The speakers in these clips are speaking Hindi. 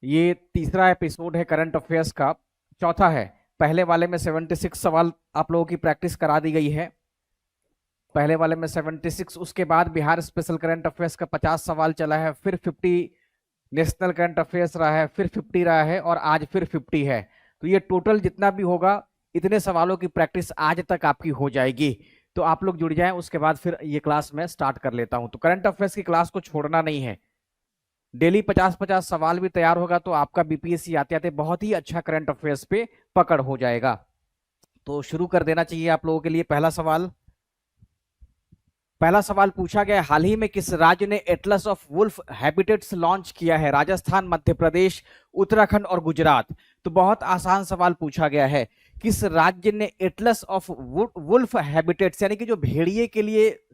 ये तीसरा एपिसोड है करंट अफेयर्स का, चौथा है। पहले वाले में 76 सवाल आप लोगों की प्रैक्टिस करा दी गई है। पहले वाले में 76, उसके बाद बिहार स्पेशल करंट अफेयर्स का 50 सवाल चला है, फिर 50 नेशनल करंट अफेयर्स रहा है, फिर 50 रहा है और आज फिर 50 है। तो ये टोटल जितना भी होगा इतने सवालों की प्रैक्टिस आज तक आपकी हो जाएगी। तो आप लोग जुड़ जाएं, उसके बाद फिर ये क्लास मैं स्टार्ट कर लेता हूं। तो करंट अफेयर्स की क्लास को छोड़ना नहीं है। डेली 50-50 सवाल भी तैयार होगा तो आपका बीपीएससी आते आते बहुत ही अच्छा करंट अफेयर्स पे पकड़ हो जाएगा। तो शुरू कर देना चाहिए आप लोगों के लिए। पहला सवाल पूछा गया, हाल ही में किस राज्य ने atlas of wolf habitats launch किया है? राजस्थान, मध्य प्रदेश, उत्तराखंड और गुजरात। तो बहुत आसान सवाल पूछा गया है, किस राज्य ने एटलस ऑफ वुल्फ हैबिटेट्स यानी कि जो भेड़िए के लिए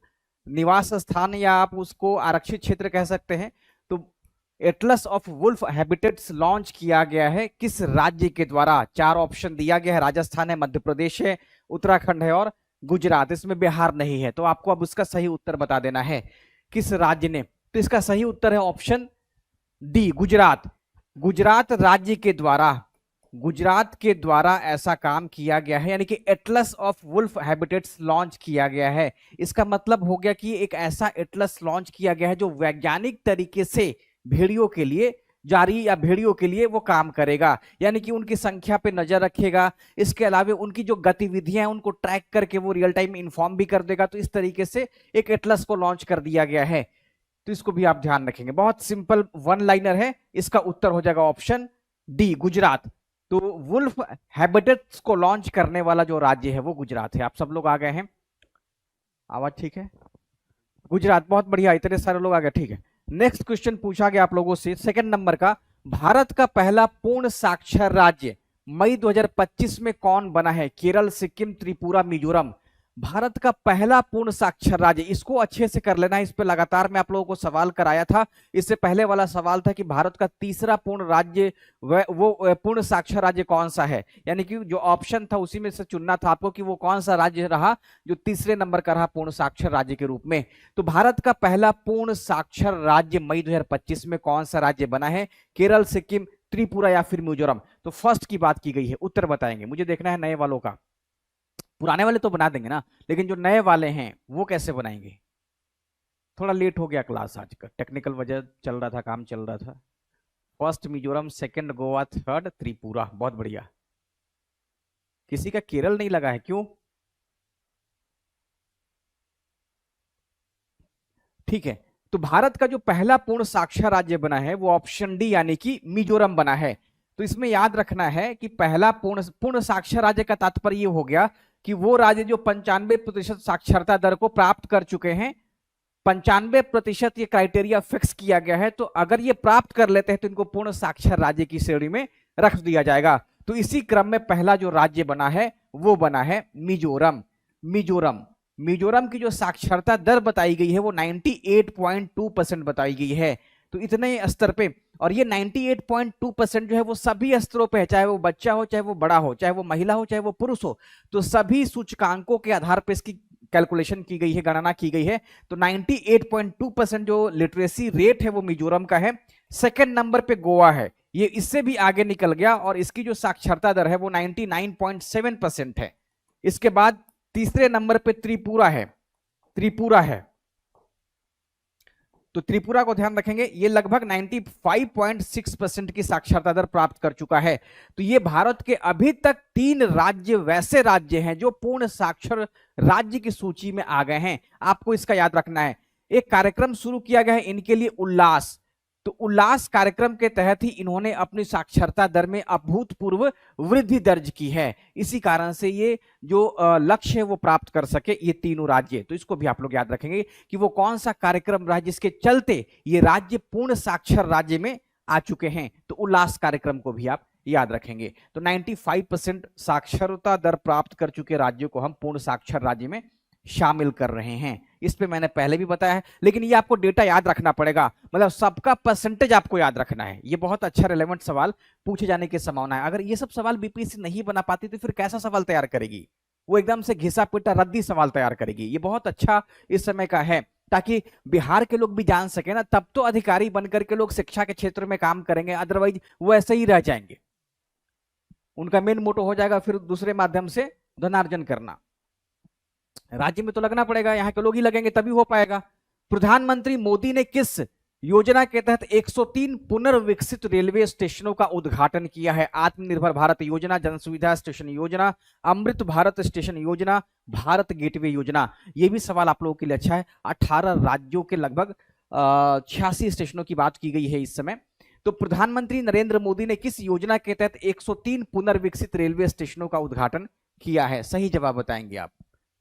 निवास स्थान या आप उसको आरक्षित क्षेत्र कह सकते हैं, तो atlas of wolf habitats launch किया गया है किस राज्य के द्वारा? चार ऑप्शन दिया गया है, राजस्थान है, मध्य प्रदेश है, उत्तराखंड है और गुजरात। इसमें बिहार नहीं है, तो आपको अब उसका सही उत्तर बता देना है किस राज्य ने। तो इसका सही उत्तर है ऑप्शन डी, गुजरात। गुजरात के द्वारा ऐसा काम किया गया है, यानी कि atlas of wolf habitats launch किया गया है। इसका मतलब हो गया कि एक ऐसा एटलस लॉन्च किया गया है जो वैज्ञानिक तरीके से भेड़ियों के लिए जारी या भेड़ियों के लिए वो काम करेगा, यानी कि उनकी संख्या पे नजर रखेगा। इसके अलावा उनकी जो गतिविधियां हैं उनको ट्रैक करके वो रियल टाइम इन्फॉर्म भी कर देगा। तो इस तरीके से एक एटलस को लॉन्च कर दिया गया है। तो इसको भी आप ध्यान रखेंगे, बहुत सिंपल वन लाइनर है। इसका उत्तर हो जाएगा ऑप्शन डी, गुजरात। तो वुल्फ हैबिटेट्स को लॉन्च करने वाला जो राज्य है वो गुजरात है। आप सब लोग आ गए हैं? आवाज ठीक है? गुजरात, बहुत बढ़िया, इतने सारे लोग आ गए, ठीक है। नेक्स्ट क्वेश्चन पूछा गया आप लोगों से, सेकंड नंबर का, भारत का पहला पूर्ण साक्षर राज्य मई 2025 में कौन बना है? केरल, सिक्किम, त्रिपुरा, मिजोरम। भारत का पहला पूर्ण साक्षर राज्य, इसको अच्छे से कर लेना है। इस पे लगातार मैं आप लोगों को सवाल कराया था। इससे पहले वाला सवाल था कि भारत का तीसरा पूर्ण राज्य वो पूर्ण साक्षर राज्य कौन सा है, यानी कि जो ऑप्शन था उसी में से चुनना था आपको कि वो कौन सा राज्य रहा जो तीसरे नंबर का रहा पूर्ण साक्षर राज्य के रूप में। तो भारत का पहला पूर्ण साक्षर राज्य मई 2025 में कौन सा राज्य बना है? केरल, सिक्किम, त्रिपुरा या फिर मिजोरम। तो फर्स्ट की बात की गई है, उत्तर बताएंगे। मुझे देखना है नए वालों का। पुराने वाले तो बना देंगे ना, लेकिन जो नए वाले हैं वो कैसे बनाएंगे? थोड़ा लेट हो गया क्लास आज का, टेक्निकल वजह चल रहा था, काम चल रहा था। First Mizoram, second Goa, third Tripura, बहुत बढ़िया। किसी का केरल नहीं लगा है, क्यों? ठीक है, तो भारत का जो पहला पूर्ण साक्षर राज्य बना है वो ऑप्शन डी यानी कि मिजोरम बना है। तो इसमें याद रखना है कि पहला पूर्ण साक्षर राज्य का तात्पर्य हो गया कि वो राज्य जो 95% साक्षरता दर को प्राप्त कर चुके हैं। 95% ये क्राइटेरिया फिक्स किया गया है, तो अगर ये प्राप्त कर लेते हैं तो इनको पूर्ण साक्षर राज्य की श्रेणी में रख दिया जाएगा। तो इसी क्रम में पहला जो राज्य बना है वो बना है मिजोरम। मिजोरम की जो साक्षरता दर बताई गई है वो 98.2% बताई गई है। तो इतने स्तर पे, और ये 98.2% जो है वो सभी स्तरों पे है, चाहे वो बच्चा हो, चाहे वो बड़ा हो, चाहे वो महिला हो, चाहे वो पुरुष हो। तो सभी सूचकांकों के आधार पर इसकी कैलकुलेशन की गई है, गणना की गई है। तो 98.2% जो लिटरेसी रेट है वो मिजोरम का है। सेकंड नंबर पे गोवा है, ये इससे भी आगे निकल गया और इसकी जो साक्षरता दर है वो 99.7% है। इसके बाद तीसरे नंबर पे त्रिपुरा है। तो त्रिपुरा को ध्यान रखेंगे, ये लगभग 95.6% की साक्षरता दर प्राप्त कर चुका है। तो ये भारत के अभी तक 3 राज्य वैसे राज्य हैं जो पूर्ण साक्षर राज्य की सूची में आ गए हैं। आपको इसका याद रखना है। एक कार्यक्रम शुरू किया गया है इनके लिए, उल्लास। तो उल्लास कार्यक्रम के तहत ही इन्होंने अपनी साक्षरता दर में अभूतपूर्व वृद्धि दर्ज की है। इसी कारण से ये जो लक्ष्य है वो प्राप्त कर सके ये तीनों राज्य। तो इसको भी आप लोग याद रखेंगे कि वो कौन सा कार्यक्रम रहा जिसके चलते ये राज्य पूर्ण साक्षर राज्य में आ चुके हैं। तो उल्लास कार्यक्रम को भी आप याद रखेंगे। तो 95% साक्षरता दर प्राप्त कर चुके राज्यों को हम पूर्ण साक्षर राज्य में शामिल कर रहे हैं। इस पे मैंने पहले भी बताया है, लेकिन ये आपको डेटा याद रखना पड़ेगा, मतलब सबका परसेंटेज आपको याद रखना है। ये बहुत अच्छा रिलेवेंट सवाल पूछे जाने की संभावना है। अगर ये सब सवाल बीपीएससी नहीं बना पाती तो फिर कैसा सवाल तैयार करेगी? वो एकदम से घिसा पिटा रद्दी सवाल तैयार करेगी। ये बहुत अच्छा इस समय का है ताकि बिहार के लोग भी जान सके ना, तब तो अधिकारी बनकर के लोग शिक्षा के क्षेत्र में काम करेंगे, अदरवाइज वो ऐसे ही रह जाएंगे। उनका मेन मोटो हो जाएगा फिर दूसरे माध्यम से धनार्जन करना। राज्य में तो लगना पड़ेगा, यहाँ के लोग ही लगेंगे तभी हो पाएगा। प्रधानमंत्री मोदी ने किस योजना के तहत 103 पुनर्विकसित रेलवे स्टेशनों का उद्घाटन किया है? आत्मनिर्भर भारत योजना, जन सुविधा स्टेशन योजना, अमृत भारत स्टेशन योजना, भारत गेटवे योजना। ये भी सवाल आप लोगों के लिए अच्छा है। 18 राज्यों के लगभग 86 स्टेशनों की बात की गई है इस समय। तो प्रधानमंत्री नरेंद्र मोदी ने किस योजना के तहत 103 पुनर्विकसित रेलवे स्टेशनों का उद्घाटन किया है? सही जवाब बताएंगे आप।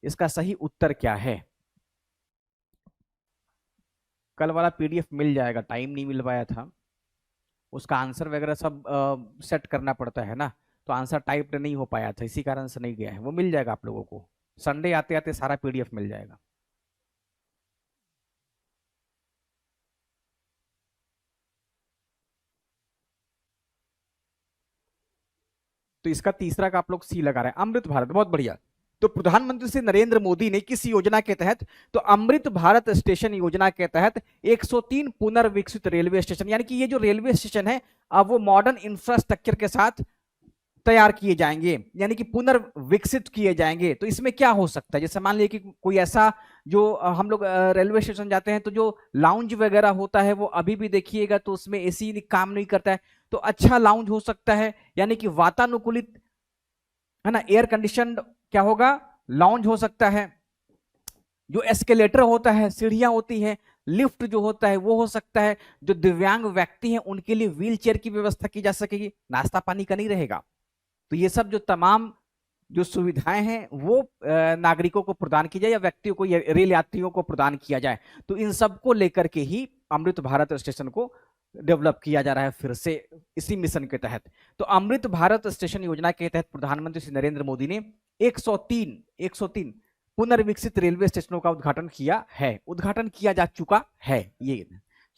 इसका सही उत्तर क्या है? कल वाला पीडीएफ मिल जाएगा, टाइम नहीं मिल पाया था, उसका आंसर वगैरह सब सेट करना पड़ता है ना, तो आंसर टाइप नहीं हो पाया था, इसी कारण से नहीं गया है। वो मिल जाएगा आप लोगों को, संडे आते आते सारा पीडीएफ मिल जाएगा। तो इसका तीसरा का आप लोग सी लगा रहे हैं, अमृत भारत, बहुत बढ़िया। तो प्रधानमंत्री श्री नरेंद्र मोदी ने किस योजना के तहत? तो अमृत भारत स्टेशन योजना के तहत 103 पुनर्विकसित रेलवे स्टेशन, यानी कि ये जो रेलवे स्टेशन है अब वो मॉडर्न इंफ्रास्ट्रक्चर के साथ तैयार किए जाएंगे, यानी कि पुनर्विकसित किए जाएंगे। तो इसमें क्या हो सकता है? जैसे मान लीजिए कि कोई ऐसा जो हम लोग रेलवे स्टेशन जाते हैं तो जो लाउंज वगैरह होता है वो अभी भी देखिएगा तो उसमें एसी काम नहीं करता है, तो अच्छा लाउंज हो सकता है, यानी कि वातानुकूलित है ना, एयर कंडीशनड क्या होगा, लाउंज हो सकता है। जो एस्केलेटर होता है, सीढ़ियां होती है, लिफ्ट जो होता है वो हो सकता है। जो दिव्यांग व्यक्ति हैं उनके लिए व्हील चेयर की व्यवस्था की जा सकेगी, नाश्ता पानी का नहीं रहेगा। तो ये सब जो तमाम जो सुविधाएं हैं वो नागरिकों को प्रदान की जाए या व्यक्तियों को या रेल यात्रियों को प्रदान किया जाए। तो इन सब को लेकर के ही अमृत भारत स्टेशन को डेवलप किया जा रहा है फिर से इसी मिशन के तहत। तो अमृत भारत स्टेशन योजना के तहत प्रधानमंत्री श्री नरेंद्र मोदी ने 103 पुनर्विकसित रेलवे स्टेशनों का उद्घाटन किया है, उद्घाटन किया जा चुका है। ये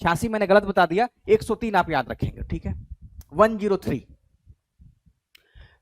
86 मैंने गलत बता दिया, 103 आप याद रखेंगे, ठीक है। 103।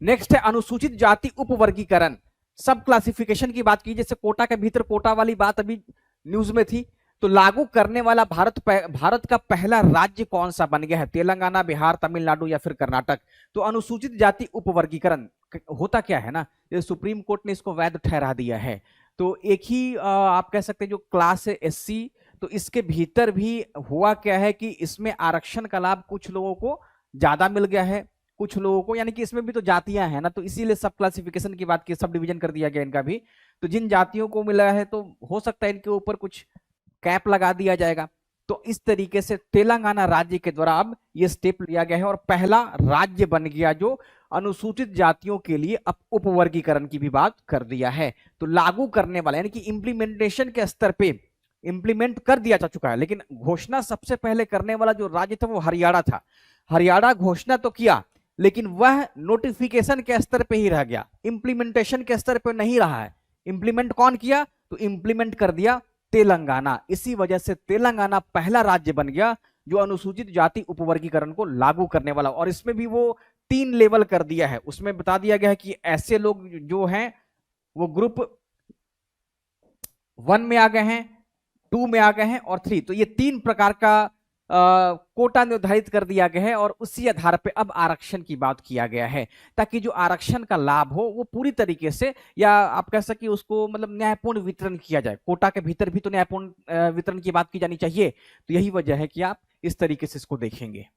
नेक्स्ट है अनुसूचित जाति उपवर्गीकरण, सब क्लासिफिकेशन की बात की। जैसे कोटा के भीतर कोटा वाली बात अभी न्यूज में थी, तो लागू करने वाला भारत का पहला राज्य कौन सा बन गया है? तेलंगाना, बिहार, तमिलनाडु या फिर कर्नाटक? तो अनुसूचित जाति उपवर्गीकरण होता क्या है ना, सुप्रीम कोर्ट ने इसको वैध ठहरा दिया है। तो एक ही आप कह सकते हैं जो क्लास है एससी, तो इसके भीतर भी हुआ क्या है कि इसमें आरक्षण का लाभ कुछ लोगों को ज्यादा मिल गया है, कुछ लोगों को, यानी कि इसमें भी तो जातियां हैं ना, तो इसीलिए सब क्लासिफिकेशन की बात की, सब डिवीजन कर दिया गया इनका भी। तो जिन जातियों को मिला है तो हो सकता है इनके ऊपर कुछ कैप लगा दिया जाएगा। तो इस तरीके से तेलंगाना राज्य के द्वारा अब ये स्टेप लिया गया है और पहला राज्य बन गया जो अनुसूचित जातियों के लिए अब उपवर्गीकरण की भी बात कर दिया है। तो लागू करने वाला यानी कि इंप्लीमेंटेशन के स्तर पे इंप्लीमेंट कर दिया जा चुका है, लेकिन घोषणा सबसे पहले करने वाला जो राज्य था वो हरियाणा था। हरियाणा घोषणा तो किया लेकिन वह नोटिफिकेशन के स्तर पे ही रह गया, इंप्लीमेंटेशन के स्तर पे नहीं रहा है। इंप्लीमेंट कौन किया? तो इंप्लीमेंट कर दिया तेलंगाना। इसी वजह से तेलंगाना पहला राज्य बन गया जो अनुसूचित जाति उपवर्गीकरण को लागू करने वाला। और इसमें भी वो 3 लेवल कर दिया है, उसमें बता दिया गया है कि ऐसे लोग जो हैं वो ग्रुप 1 में आ गए हैं, 2 में आ गए हैं और 3। तो ये 3 प्रकार का कोटा निर्धारित कर दिया गया है और उसी आधार पे अब आरक्षण की बात किया गया है, ताकि जो आरक्षण का लाभ हो वो पूरी तरीके से, या आप कह सके उसको मतलब न्यायपूर्ण वितरण किया जाए। कोटा के भीतर भी तो न्यायपूर्ण वितरण की बात की जानी चाहिए। तो यही वजह है कि आप इस तरीके से इसको देखेंगे,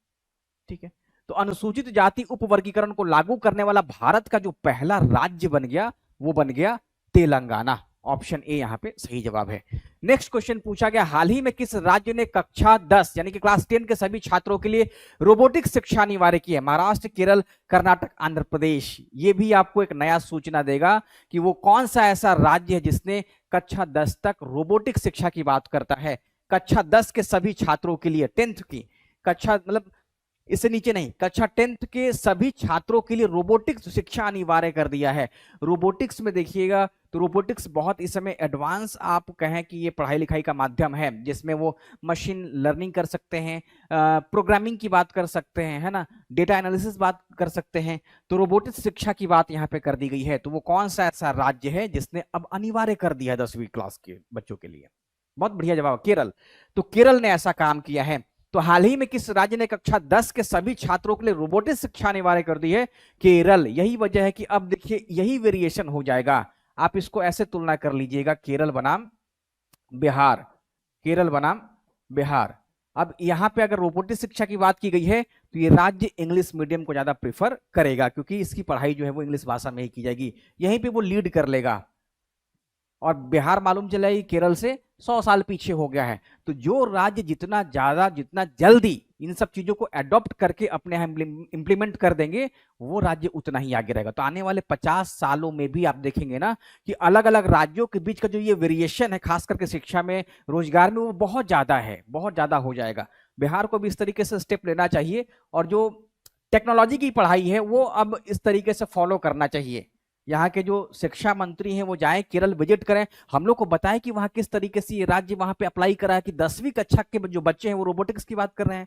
ठीक है। तो अनुसूचित जाति उपवर्गीकरण को लागू करने वाला भारत का जो पहला राज्य बन गया वो बन गया तेलंगाना। ऑप्शन ए यहां पे सही जवाब है। नेक्स्ट क्वेश्चन पूछा गया, हाल ही में किस राज्य ने कक्षा 10 यानी कि क्लास 10 के सभी छात्रों के लिए रोबोटिक्स शिक्षा अनिवार्य की है? महाराष्ट्र, केरल, कर्नाटक, आंध्र प्रदेश। ये भी आपको एक नया सूचना देगा कि वो कौन सा ऐसा राज्य है जिसने कक्षा 10 तक रोबोटिक्स शिक्षा की बात करता है। कक्षा 10 के सभी छात्रों के लिए, 10th की कक्षा मतलब इससे नीचे नहीं, कक्षा 10th के सभी छात्रों के लिए रोबोटिक्स शिक्षा अनिवार्य कर दिया है। रोबोटिक्स में देखिएगा तो रोबोटिक्स बहुत इस समय एडवांस आप कहें कि ये पढ़ाई लिखाई का माध्यम है, जिसमें वो मशीन लर्निंग कर सकते हैं, प्रोग्रामिंग की बात कर सकते हैं, है ना, डेटा एनालिसिस बात कर सकते हैं। तो रोबोटिक्स शिक्षा की बात यहाँ पे कर दी गई है। तो वो कौन सा ऐसा राज्य है जिसने अब अनिवार्य कर दिया 10वीं क्लास के बच्चों के लिए? बहुत बढ़िया जवाब, केरल। तो केरल ने ऐसा काम किया है। तो हाल ही में किस राज्य ने कक्षा 10 के सभी छात्रों के लिए रोबोटिक्स शिक्षा अनिवार्य कर दी है? केरल। यही वजह है कि अब देखिए यही वेरिएशन हो जाएगा। आप इसको ऐसे तुलना कर लीजिएगा, केरल बनाम बिहार, केरल बनाम बिहार। अब यहां पे अगर रोबोटिक्स शिक्षा की बात की गई है तो ये राज्य इंग्लिश मीडियम को ज्यादा प्रेफर करेगा, क्योंकि इसकी पढ़ाई जो है वो इंग्लिश भाषा में ही की जाएगी, यहीं पे वो लीड कर लेगा। और बिहार मालूम चला ही केरल से 100 साल पीछे हो गया है। तो जो राज्य जितना ज्यादा, जितना जल्दी इन सब चीजों को अडॉप्ट करके अपने यहाँ इंप्लीमेंट कर देंगे, वो राज्य उतना ही आगे रहेगा। तो आने वाले 50 सालों में भी आप देखेंगे ना कि अलग अलग राज्यों के बीच का जो ये वेरिएशन है, खास करके शिक्षा में, रोजगार में, वो बहुत ज्यादा है, बहुत ज्यादा हो जाएगा। बिहार को भी इस तरीके से स्टेप लेना चाहिए, और जो टेक्नोलॉजी की पढ़ाई है वो अब इस तरीके से फॉलो करना चाहिए। यहाँ के जो शिक्षा मंत्री हैं वो जाएं केरल, विजिट करें, हम लोग को बताएं कि वहां किस तरीके से ये राज्य वहां पे अप्लाई करा है कि 10वीं कक्षा के जो बच्चे हैं वो रोबोटिक्स की बात कर रहे हैं।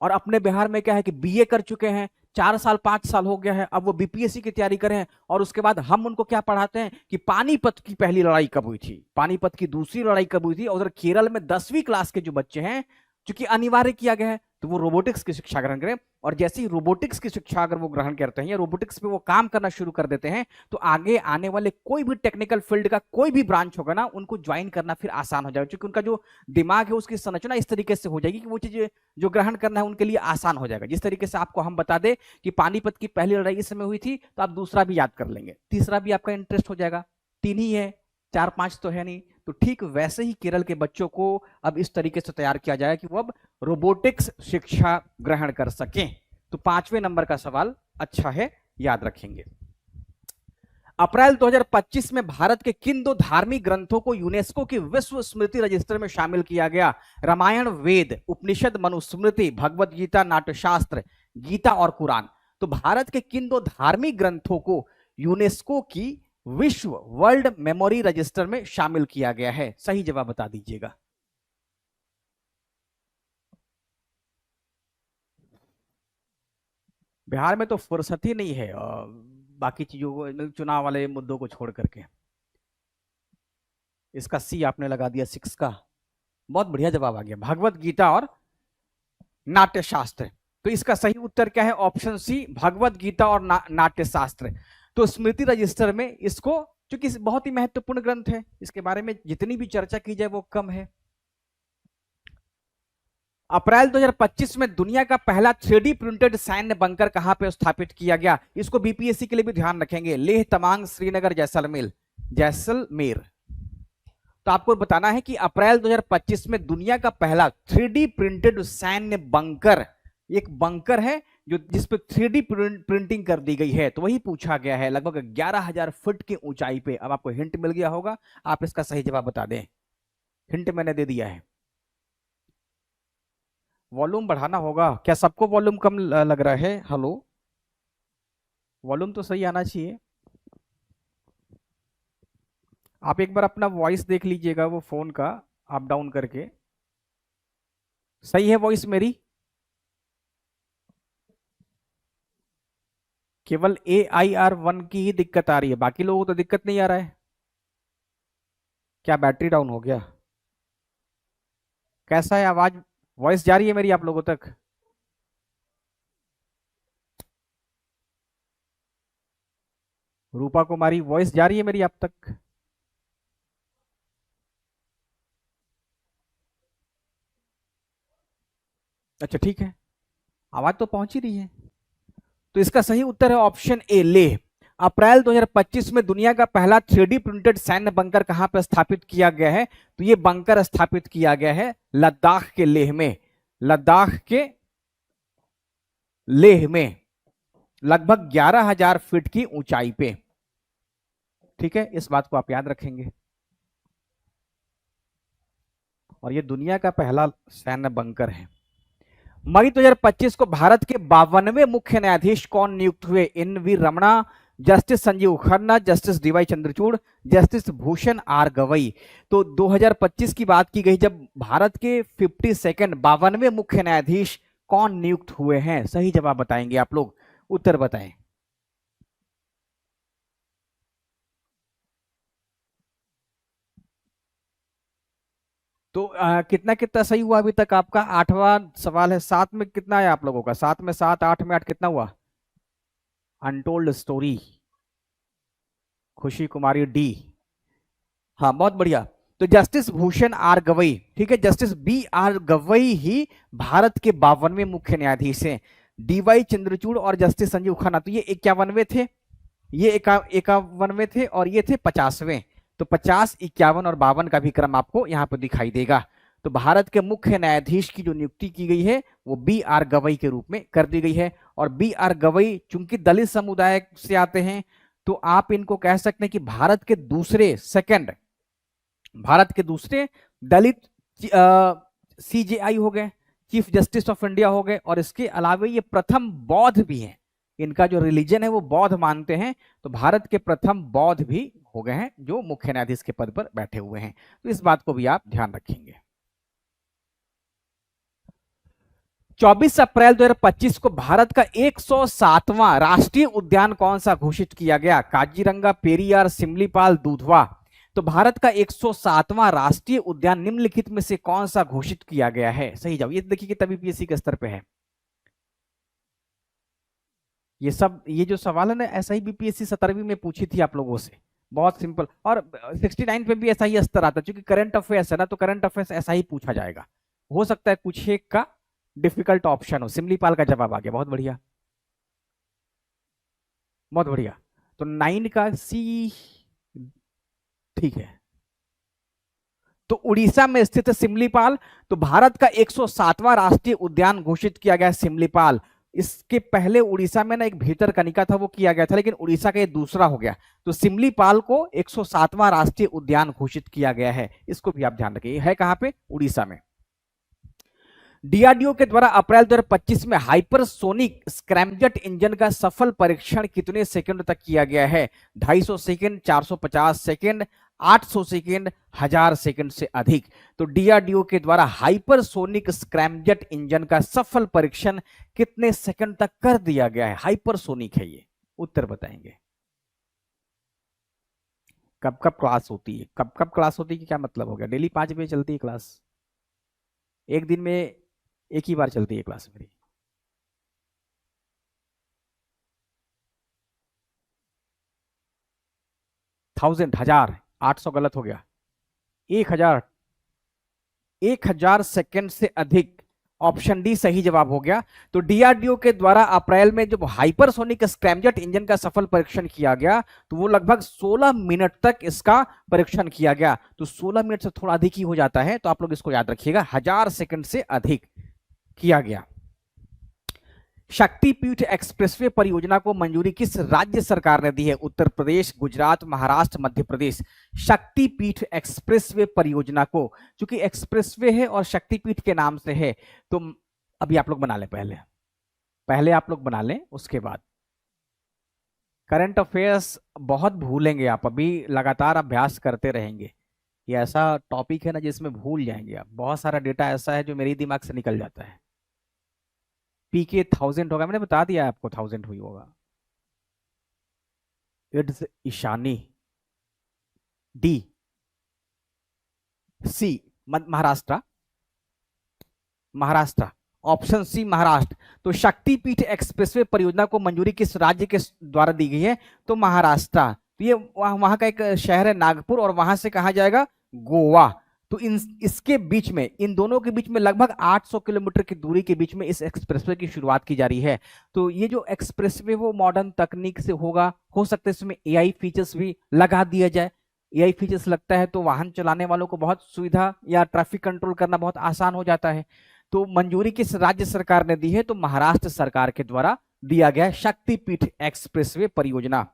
और अपने बिहार में क्या है कि बीए कर चुके हैं, 4 साल 5 साल हो गया है, अब वो बीपीएससी की तैयारी करें। और उसके बाद हम उनको क्या पढ़ाते हैं कि पानीपत की पहली लड़ाई कब हुई थी, पानीपत की दूसरी लड़ाई कब हुई थी। और उधर केरल में 10वीं क्लास के जो बच्चे हैं, चूंकि अनिवार्य किया गया है, तो वो रोबोटिक्स की शिक्षा ग्रहण करें। और जैसे ही रोबोटिक्स की शिक्षा अगर वो ग्रहण करते हैं या रोबोटिक्स पे वो काम करना शुरू कर देते हैं, तो आगे आने वाले कोई भी टेक्निकल फील्ड का कोई भी ब्रांच होगा ना, उनको ज्वाइन करना फिर आसान हो जाएगा, क्योंकि उनका जो दिमाग है उसकी संरचना इस तरीके से हो जाएगी कि वो चीज जो ग्रहण करना है उनके लिए आसान हो जाएगा। जिस तरीके से आपको हम बता दें कि पानीपत की पहली लड़ाई इस समय हुई थी, तो आप दूसरा भी याद कर लेंगे, तीसरा भी आपका इंटरेस्ट हो जाएगा। 3 ही है, 4 5 तो है नहीं। तो ठीक वैसे ही केरल के बच्चों को अब इस तरीके से तैयार किया जाए कि वो अब रोबोटिक्स शिक्षा ग्रहण कर सकें। तो 5वें नंबर का सवाल अच्छा है, याद रखेंगे। अप्रैल 2025 में भारत के किन 2 धार्मिक ग्रंथों को यूनेस्को की विश्व स्मृति रजिस्टर में शामिल किया गया? रामायण वेद, उपनिषद मनुस्मृति, भगवत गीता नाट्यशास्त्र, गीता और कुरान। तो भारत के किन 2 धार्मिक ग्रंथों को यूनेस्को की विश्व वर्ल्ड मेमोरी रजिस्टर में शामिल किया गया है? सही जवाब बता दीजिएगा। बिहार में तो फुर्सत ही नहीं है बाकी चीजों को, चुनाव वाले मुद्दों को छोड़ करके। इसका सी आपने लगा दिया, 6 का। बहुत बढ़िया जवाब आ गया, भगवत गीता और नाट्यशास्त्र। तो इसका सही उत्तर क्या है? ऑप्शन सी, भगवत गीता और नाट्यशास्त्र। तो स्मृति रजिस्टर में इसको, क्योंकि बहुत ही महत्वपूर्ण ग्रंथ है, इसके बारे में जितनी भी चर्चा की जाए वो कम है। अप्रैल 2025 में दुनिया का पहला 3D प्रिंटेड सैन्य बंकर कहां पे स्थापित किया गया? इसको बीपीएससी के लिए भी ध्यान रखेंगे, लेह, तमांग, श्रीनगर, जैसलमेर, जैसलमेर। तो आपको बताना है कि अप्रैल 2025 में दुनिया का पहला 3D प्रिंटेड सैन्य बंकर, एक बंकर है जो जिसपे 3D प्रिंटिंग कर दी गई है, तो वही पूछा गया है, लगभग 11,000 फुट की ऊंचाई पे। अब आपको हिंट मिल गया होगा, आप इसका सही जवाब बता दें। हिंट मैंने दे दिया है। वॉल्यूम बढ़ाना होगा क्या? सबको वॉल्यूम कम लग रहा है? हेलो, वॉल्यूम तो सही आना चाहिए। आप एक बार अपना वॉइस देख लीजिएगा, वो फोन का अप डाउन करके। सही है वॉइस मेरी? केवल AIR1 की ही दिक्कत आ रही है, बाकी लोगों को तो दिक्कत नहीं आ रहा है। क्या बैटरी डाउन हो गया? कैसा है आवाज? वॉइस जा रही है मेरी आप लोगों तक? रूपा कुमारी, वॉइस जा रही है मेरी आप तक? अच्छा ठीक है, आवाज तो पहुंच ही रही है। तो इसका सही उत्तर है ऑप्शन ए, लेह। अप्रैल 2025 में दुनिया का पहला 3D प्रिंटेड सैन्य बंकर कहां पर स्थापित किया गया है? तो ये बंकर स्थापित किया गया है लद्दाख के लेह में, लद्दाख के लेह में, लगभग 11,000 फीट की ऊंचाई पे। ठीक है, इस बात को आप याद रखेंगे। और ये दुनिया का पहला सैन्य बंकर है। मई 2025 को भारत के 52वें मुख्य न्यायाधीश कौन नियुक्त हुए? NV Ramana, justice Sanjeev Khanna, justice DY Chandrachud, justice Bhushan R Gavai. तो 2025 की बात की गई जब भारत के 52वें मुख्य न्यायाधीश कौन नियुक्त हुए हैं? सही जवाब बताएंगे आप लोग, उत्तर बताएं। तो कितना कितना सही हुआ अभी तक आपका? 8वां सवाल है। 7 में कितना है आप लोगों का? 7 में 7, 8 में 8, कितना हुआ? अनटोल्ड स्टोरी, खुशी कुमारी डी। हाँ, बहुत बढ़िया। तो जस्टिस भूषण आर गवई, ठीक है, जस्टिस बी आर गवई ही भारत के 52वें मुख्य न्यायाधीश हैं। डीवाई चंद्रचूड़ और जस्टिस संजीव खन्ना, तो ये 51वें थे, ये 51वें थे, और ये थे 50वें। तो 50, 51 और 52 का भी क्रम आपको यहाँ पर दिखाई देगा। तो भारत के मुख्य न्यायाधीश की जो नियुक्ति की गई है वो बी आर गवई के रूप में कर दी गई है। और बी आर गवई चूंकि दलित समुदाय से आते हैं, तो आप इनको कह सकते हैं कि भारत के दूसरे दलित सीजेआई हो गए, चीफ जस्टिस ऑफ इंडिया हो गए। और इसके अलावा ये प्रथम बौद्ध भी हैं, इनका जो रिलीजन है वो बौद्ध मानते हैं। तो भारत के प्रथम बौद्ध भी हो गए हैं जो मुख्य न्यायाधीश के पद पर बैठे हुए हैं। तो इस बात को भी आप ध्यान रखेंगे। 24 अप्रैल 2025 को भारत का 107वां राष्ट्रीय उद्यान कौन सा घोषित किया गया? काजीरंगा, पेरियार, सिमलीपाल, दूधवा। तो भारत का 107वां राष्ट्रीय उद्यान निम्नलिखित में से कौन सा घोषित किया गया है? सही जवाब। ये देखिए कि तभी पीएससी के स्तर पे है ये सब। ये जो सवाल है ना, ऐसा ही बीपीएससी 17वीं में पूछी थी आप लोगों से, बहुत सिंपल। और 69 पे भी ऐसा ही स्तर आता है, क्योंकि करंट अफेयर्स है ना, तो करंट अफेयर्स ऐसा ही पूछा जाएगा। हो सकता है कुछ एक का डिफिकल्ट ऑप्शन हो। सिमलीपाल का जवाब आ गया, बहुत बढ़िया, बहुत बढ़िया। तो 9 का सी, ठीक है। तो उड़ीसा में स्थित है सिमलीपाल। तो भारत का 107वां राष्ट्रीय उद्यान घोषित किया गया सिमलीपाल। इसके पहले उड़ीसा में ना एक भीतरकनिका था, वो किया गया था, लेकिन उड़ीसा का ये दूसरा हो गया। तो सिमलीपाल को 107वां राष्ट्रीय उद्यान घोषित किया गया है, इसको भी आप ध्यान रखिए। है कहां पे? उड़ीसा में। डीआरडीओ के द्वारा अप्रैल 2025 में हाइपरसोनिक स्क्रैमजेट इंजन का सफल परीक्षण कितने सेकंड तक किया गया है? 250 सेकंड, 450 सेकंड, 800 सेकंड, 1000 सेकंड से अधिक। तो डीआरडीओ के द्वारा हाइपरसोनिक स्क्रैमजेट इंजन का सफल परीक्षण कितने सेकंड तक कर दिया गया है? हाइपरसोनिक है ये। उत्तर बताएंगे। कब कब क्लास होती है? कब कब क्लास होती है, क्या मतलब हो गया? डेली 5 बजे चलती है क्लास? एक दिन में एक ही बार चलती है क्लास मेरी। थाउजेंड, 1000, 800 गलत हो गया। 1000, 1000 सेकंड से अधिक। ऑप्शन डी सही जवाब हो गया। तो डीआरडीओ के द्वारा अप्रैल में जब हाइपरसोनिक स्क्रैमजेट इंजन का सफल परीक्षण किया गया, तो वो लगभग 16 मिनट तक इसका परीक्षण किया गया। तो 16 मिनट से थोड़ा अधिक ही हो जाता है, तो आप लोग इसको याद रखिएगा, 1000 सेकंड से अधिक किया गया। शक्तिपीठ एक्सप्रेसवे परियोजना को मंजूरी किस राज्य सरकार ने दी है? उत्तर प्रदेश, गुजरात, महाराष्ट्र, मध्य प्रदेश। शक्तिपीठ एक्सप्रेसवे परियोजना को, चूंकि एक्सप्रेसवे है और शक्तिपीठ के नाम से है, तो अभी आप लोग बना लें, पहले आप लोग बना लें, उसके बाद करंट अफेयर्स बहुत भूलेंगे आप, अभी लगातार अभ्यास करते रहेंगे। ये ऐसा टॉपिक है ना जिसमें भूल जाएंगे आप, बहुत सारा डेटा ऐसा है जो मेरे दिमाग से निकल जाता है। पीके 1000 होगा, मैंने बता दिया आपको 1000 हुई होगा। इट्स ईशानी, D, C Maharashtra, Maharashtra, option C Maharashtra. तो शक्तिपीठ एक्सप्रेसवे परियोजना को मंजूरी किस राज्य के द्वारा दी गई है? तो महाराष्ट्र। तो ये वहां का एक शहर है नागपुर, और वहां से कहा जाएगा गोवा। तो इसके बीच में, इन दोनों के बीच में लगभग 800 किलोमीटर की दूरी के बीच में इस एक्सप्रेसवे की शुरुआत की जा रही है। तो ये जो एक्सप्रेसवे वो मॉडर्न तकनीक से होगा, हो सकता है इसमें एआई फीचर्स भी लगा दिया जाए। एआई फीचर्स लगता है तो वाहन चलाने वालों को बहुत सुविधा, या ट्रैफिक कंट्रोल करना बहुत आसान हो जाता है। तो मंजूरी किस राज्य सरकार ने दी है? तो महाराष्ट्र सरकार के द्वारा दिया गया शक्तिपीठ एक्सप्रेसवे परियोजना।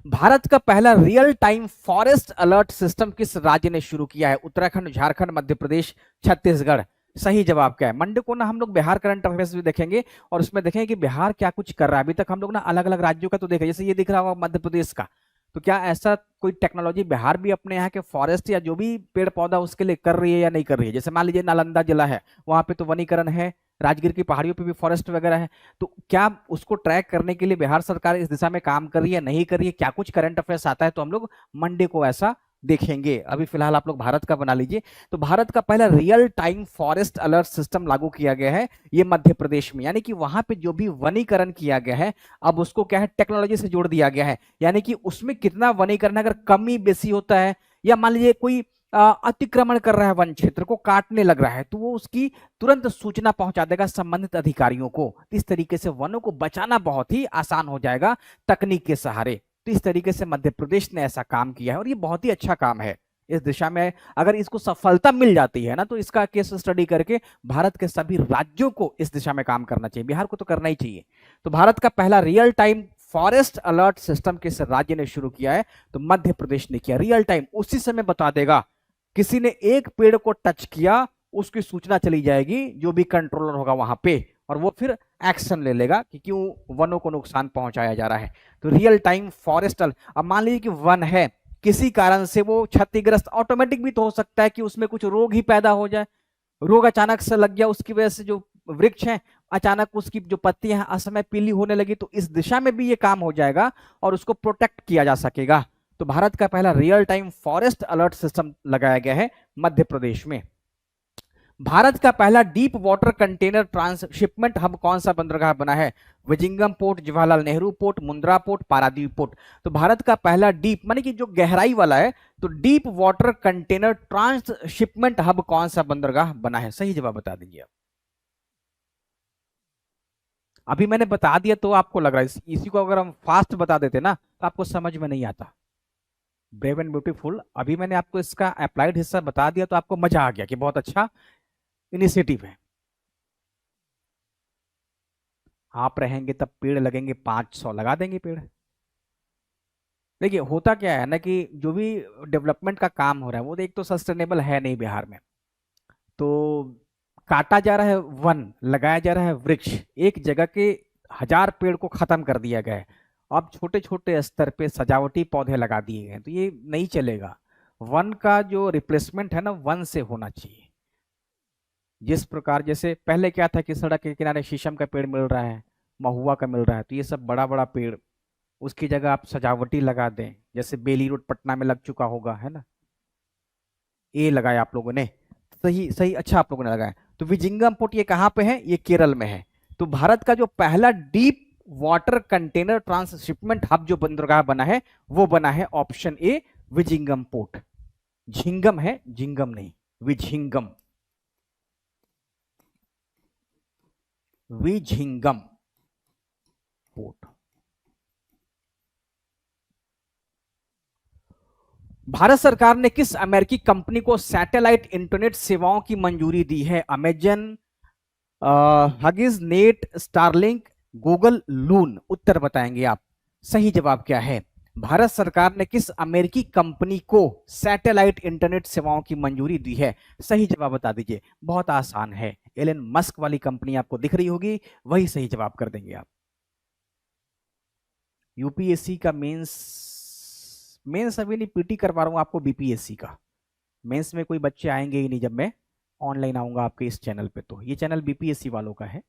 भारत का पहला real time forest alert system किस राज्य ने शुरू किया है? उत्तराखंड, झारखंड, मध्य प्रदेश, छत्तीसगढ़। सही जवाब क्या है? मंडे को ना हम लोग बिहार करंट अफेयर्स भी देखेंगे, और उसमें देखेंगे कि बिहार क्या कुछ कर रहा है। अभी तक हम लोग ना अलग अलग राज्यों का तो देखे, जैसे ये दिख रहा होगा मध्य प्रदेश का, तो क्या ऐसा कोई टेक्नोलॉजी बिहार भी अपने यहाँ के फॉरेस्ट या जो भी पेड़ पौधा उसके लिए कर रही है या नहीं कर रही है? जैसे मान लीजिए नालंदा जिला है, वहां पे तो वनीकरण है, राजगीर की पहाड़ियों पे भी फॉरेस्ट वगैरह है, तो क्या उसको ट्रैक करने के लिए बिहार सरकार इस दिशा में काम कर रही है, नहीं कर रही है? क्या कुछ करंट अफेयर्स आता है तो हम लोग मंडे को ऐसा देखेंगे। अभी फिलहाल आप लोग भारत का बना लीजिए। तो भारत का पहला real time forest alert system लागू किया गया है ये मध्य प्रदेश में, यानी कि वहां पे जो भी वनीकरण किया गया है अब उसको क्या है टेक्नोलॉजी से जोड़ दिया गया है। यानी कि उसमें कितना वनीकरण अगर कमी बेसी होता है या मान लीजिए कोई अतिक्रमण कर रहा है वन क्षेत्र को काटने लग रहा है तो वो उसकी तुरंत सूचना पहुंचा देगा संबंधित अधिकारियों को। इस तरीके से वनों को बचाना बहुत ही आसान हो जाएगा तकनीक के सहारे। तो इस तरीके से मध्य प्रदेश ने ऐसा काम किया है और ये बहुत ही अच्छा काम है इस दिशा में। अगर इसको सफलता मिल जाती है ना तो इसका केस स्टडी करके भारत के सभी राज्यों को इस दिशा में काम करना चाहिए, बिहार को तो करना ही चाहिए। तो भारत का पहला real time forest alert system किस राज्य ने शुरू किया है? तो मध्य प्रदेश ने किया। रियल टाइम उसी समय बता देगा, किसी ने एक पेड़ को टच किया उसकी सूचना चली जाएगी जो भी कंट्रोलर होगा वहां पे, और वो फिर एक्शन ले लेगा कि क्यों वनों को नुकसान पहुंचाया जा रहा है। तो रियल टाइम फॉरेस्टल, अब मान लीजिए कि वन है किसी कारण से वो क्षतिग्रस्त, ऑटोमेटिक भी तो हो सकता है कि उसमें कुछ रोग ही पैदा हो जाए, रोग अचानक से लग गया उसकी वजह से जो वृक्ष है अचानक उसकी जो पत्तियां हैं असमय पीली होने लगी, तो इस दिशा में भी ये काम हो जाएगा और उसको प्रोटेक्ट किया जा सकेगा। तो भारत का पहला real time forest alert system लगाया गया है मध्य प्रदेश में। भारत का पहला deep water container transshipment hub कौन सा बंदरगाह बना है? Vizhinjam port, Jawaharlal Nehru port, Mundra port, Paradip port. तो भारत का पहला डीप माने कि जो गहराई वाला है, तो deep water container transshipment hub कौन सा बंदरगाह बना है? सही जवाब बता दीजिए आप। अभी मैंने बता दिया तो आपको लग रहा है इसी को अगर हम फास्ट बता देते ना तो आपको समझ में नहीं आता। ब्रेव एंड ब्यूटीफुल, अभी मैंने आपको इसका अप्लाइड हिस्सा बता दिया तो आपको मजा आ गया कि बहुत अच्छा इनिशिएटिव है। आप रहेंगे तब पेड़ लगेंगे 500, लगा देंगे पेड़। देखिए होता क्या है ना कि जो भी डेवलपमेंट का काम हो रहा है वो एक तो सस्टेनेबल है नहीं बिहार में, तो काटा जा रहा है वन, लगाया जा रहा है वृक्ष, एक जगह के 1000 पेड़ को खत्म कर दिया गया है। अब छोटे छोटे स्तर पे सजावटी पौधे लगा दिए गए, तो ये नहीं चलेगा। वन का जो रिप्लेसमेंट है ना वन से होना चाहिए। जिस प्रकार जैसे पहले क्या था कि सड़क के किनारे शीशम का पेड़ मिल रहा है, महुआ का मिल रहा है, तो ये सब बड़ा बड़ा पेड़ उसकी जगह आप सजावटी लगा दें, जैसे बेली रोड पटना में लग चुका होगा है ना, ये लगाया आप लोगों ने, सही सही, अच्छा आप लोगों ने लगाया। तो विजिंगम पोर्ट ये कहाँ पे है? ये केरल में है। तो भारत का जो पहला deep water container transshipment hub जो बंदरगाह बना है वो बना है ऑप्शन ए विजिंगम पोर्ट। झिंगम है, जिंगम नहीं, विझिंगम, विझिंगम पोर्ट। भारत सरकार ने किस अमेरिकी कंपनी को सैटेलाइट इंटरनेट सेवाओं की मंजूरी दी है? Amazon, HughesNet, Starlink, Google, Loon. उत्तर बताएंगे आप। सही जवाब क्या है? भारत सरकार ने किस अमेरिकी कंपनी को सैटेलाइट इंटरनेट सेवाओं की मंजूरी दी है? सही जवाब बता दीजिए। बहुत आसान है, एलन मस्क वाली कंपनी आपको दिख रही होगी, वही सही जवाब कर देंगे आप। यूपीएससी का मेंस, मेंस अभी नहीं, पीटी करवा रहा हूं आपको बीपीएससी का। मेंस में कोई बच्चे आएंगे ही नहीं जब मैं ऑनलाइन आऊंगा आपके इस चैनल पे, तो ये चैनल बीपीएससी वालों का है।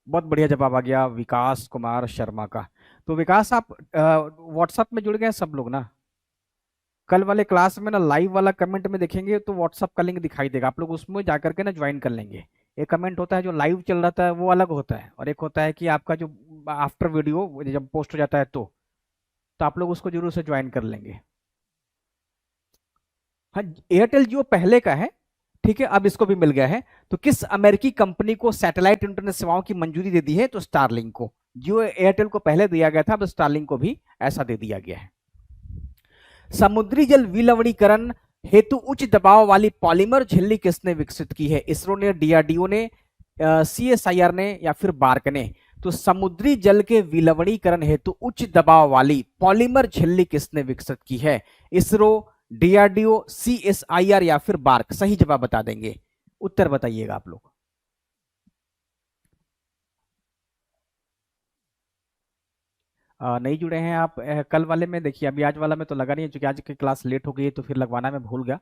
बहुत बढ़िया जवाब आ गया विकास कुमार शर्मा का। तो विकास आप व्हाट्सएप में जुड़ गए सब लोग ना? कल वाले क्लास में ना लाइव वाला कमेंट में देखेंगे तो व्हाट्सएप का लिंक दिखाई देगा, आप लोग उसमें जाकर के ना ज्वाइन कर लेंगे। एक कमेंट होता है जो लाइव चल रहा है वो अलग होता है, और एक होता है कि आपका जो आफ्टर वीडियो जब पोस्ट हो जाता है तो आप लोग उसको जरूर से ज्वाइन कर लेंगे। हाँ, एयरटेल जियो पहले का है, ठीक है, अब इसको भी मिल गया है। तो किस अमेरिकी कंपनी को सैटेलाइट इंटरनेट सेवाओं की मंजूरी दे दी है? तो स्टारलिंक को। जियो एयरटेल को पहले दिया गया था, अब स्टारलिंक को भी ऐसा दे दिया गया है। समुद्री जल विलवणीकरण हेतु उच्च दबाव वाली पॉलीमर झिल्ली किसने विकसित की है? इसरो ने, डीआरडीओ ने, सीएसआईआर ने, या फिर बार्क ने? तो समुद्री जल के विलवणीकरण हेतु उच्च दबाव वाली पॉलीमर झिल्ली किसने विकसित की है? इसरो, डीआरडीओ, सीएसआईआर या फिर बार्क? सही जवाब बता देंगे, उत्तर बताइएगा आप लोग। नहीं जुड़े हैं आप कल वाले में, देखिए अभी आज वाला में तो लगा नहीं है क्योंकि आज की क्लास लेट हो गई है तो फिर लगवाना मैं भूल गया।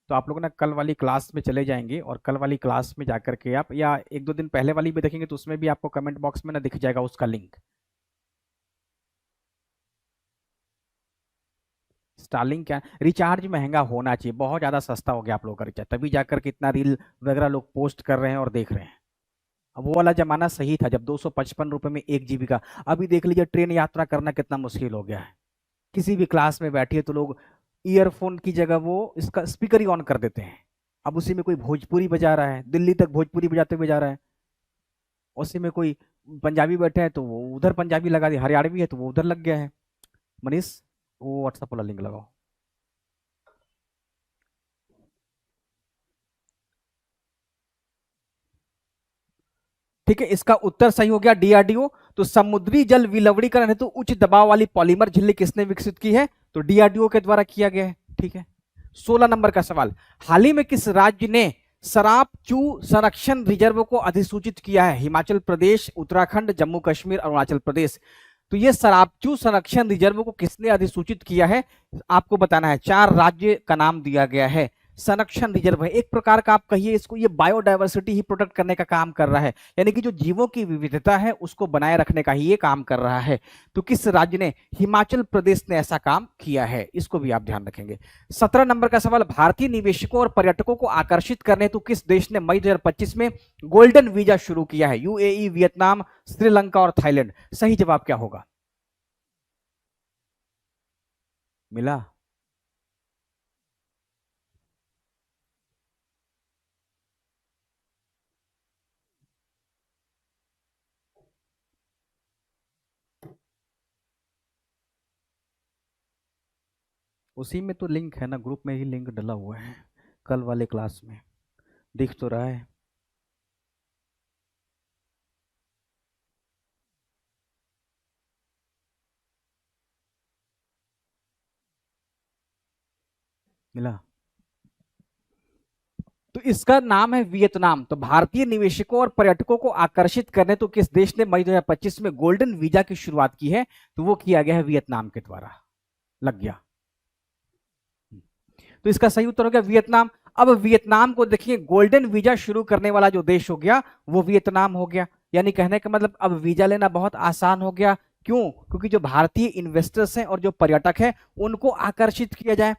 तो आप लोग ना कल वाली क्लास में चले जाएंगे और कल वाली क्लास में जाकर के आप, या एक दो दिन पहले वाली भी देखेंगे तो उसमें भी आपको कमेंट बॉक्स में ना दिख जाएगा उसका लिंक। स्टारलिंक क्या, रिचार्ज महंगा होना चाहिए, बहुत ज्यादा सस्ता हो गया आप लोगों का रिचार्ज, तभी जाकर कितना रील वगैरह लोग पोस्ट कर रहे हैं और देख रहे हैं। अब वो वाला जमाना सही था जब 255 रुपए में 1 GB का। अभी देख लीजिए ट्रेन यात्रा करना कितना मुश्किल हो गया है। किसी भी क्लास में बैठिए तो लोग ईयरफोन की जगह वो इसका स्पीकर ही ऑन कर देते हैं। अब उसी में कोई भोजपुरी बजा रहा है, दिल्ली तक भोजपुरी बजाते हुए जा रहा है। उसी में कोई पंजाबी बैठे हैं तो वो उधर पंजाबी लगा दिया, हरियाणवी है तो वो उधर लग गया है। मनीष, वो व्हाट्सएप वाला लिंक लगाओ। ठीक है, इसका उत्तर सही हो गया डीआरडीओ। तो समुद्री जल विलवणीकरण हेतु उच्च दबाव वाली पॉलीमर झिल्ली किसने विकसित की है? तो डीआरडीओ के द्वारा किया गया है। ठीक है, 16 नंबर का सवाल, हाल ही में किस राज्य ने सरापचू संरक्षण रिजर्व को अधिसूचित किया है? हिमाचल प्रदेश, उत्तराखंड, जम्मू कश्मीर, अरुणाचल प्रदेश। तो ये सरापचू संरक्षण रिजर्व को किसने अधिसूचित किया है आपको बताना है। 4 राज्य का नाम दिया गया है। संरक्षण रिजर्व है, एक प्रकार का आप कहिए इसको, ये बायोडायवर्सिटी ही प्रोटेक्ट करने का काम कर रहा है, यानी कि जो जीवों की विविधता है उसको बनाए रखने का ही ये काम कर रहा है। तो किस राज्य ने? हिमाचल प्रदेश ने ऐसा काम किया है, इसको भी आप ध्यान रखेंगे। 17 नंबर का सवाल, भारतीय निवेशकों और पर्यटकों को आकर्षित करने हेतु किस देश ने मई 2025 में गोल्डन वीजा शुरू किया है? यूएई, वियतनाम, श्रीलंका और थाईलैंड। सही जवाब क्या होगा? मिला? उसी में तो लिंक है ना, ग्रुप में ही लिंक डला हुआ है कल वाले क्लास में, दिख तो रहा है। मिला? तो इसका नाम है वियतनाम। तो भारतीय निवेशकों और पर्यटकों को आकर्षित करने तो किस देश ने मई 2025 में गोल्डन वीजा की शुरुआत की है? तो वो किया गया है वियतनाम के द्वारा। लग गया? तो इसका सही उत्तर हो गया वियतनाम। अब वियतनाम को देखिए, गोल्डन वीजा शुरू करने वाला जो देश हो गया वो वियतनाम हो गया। यानी कहने का मतलब अब वीजा लेना बहुत आसान हो गया। क्यों? क्योंकि जो भारतीय इन्वेस्टर्स हैं और जो पर्यटक हैं उनको आकर्षित किया जाए।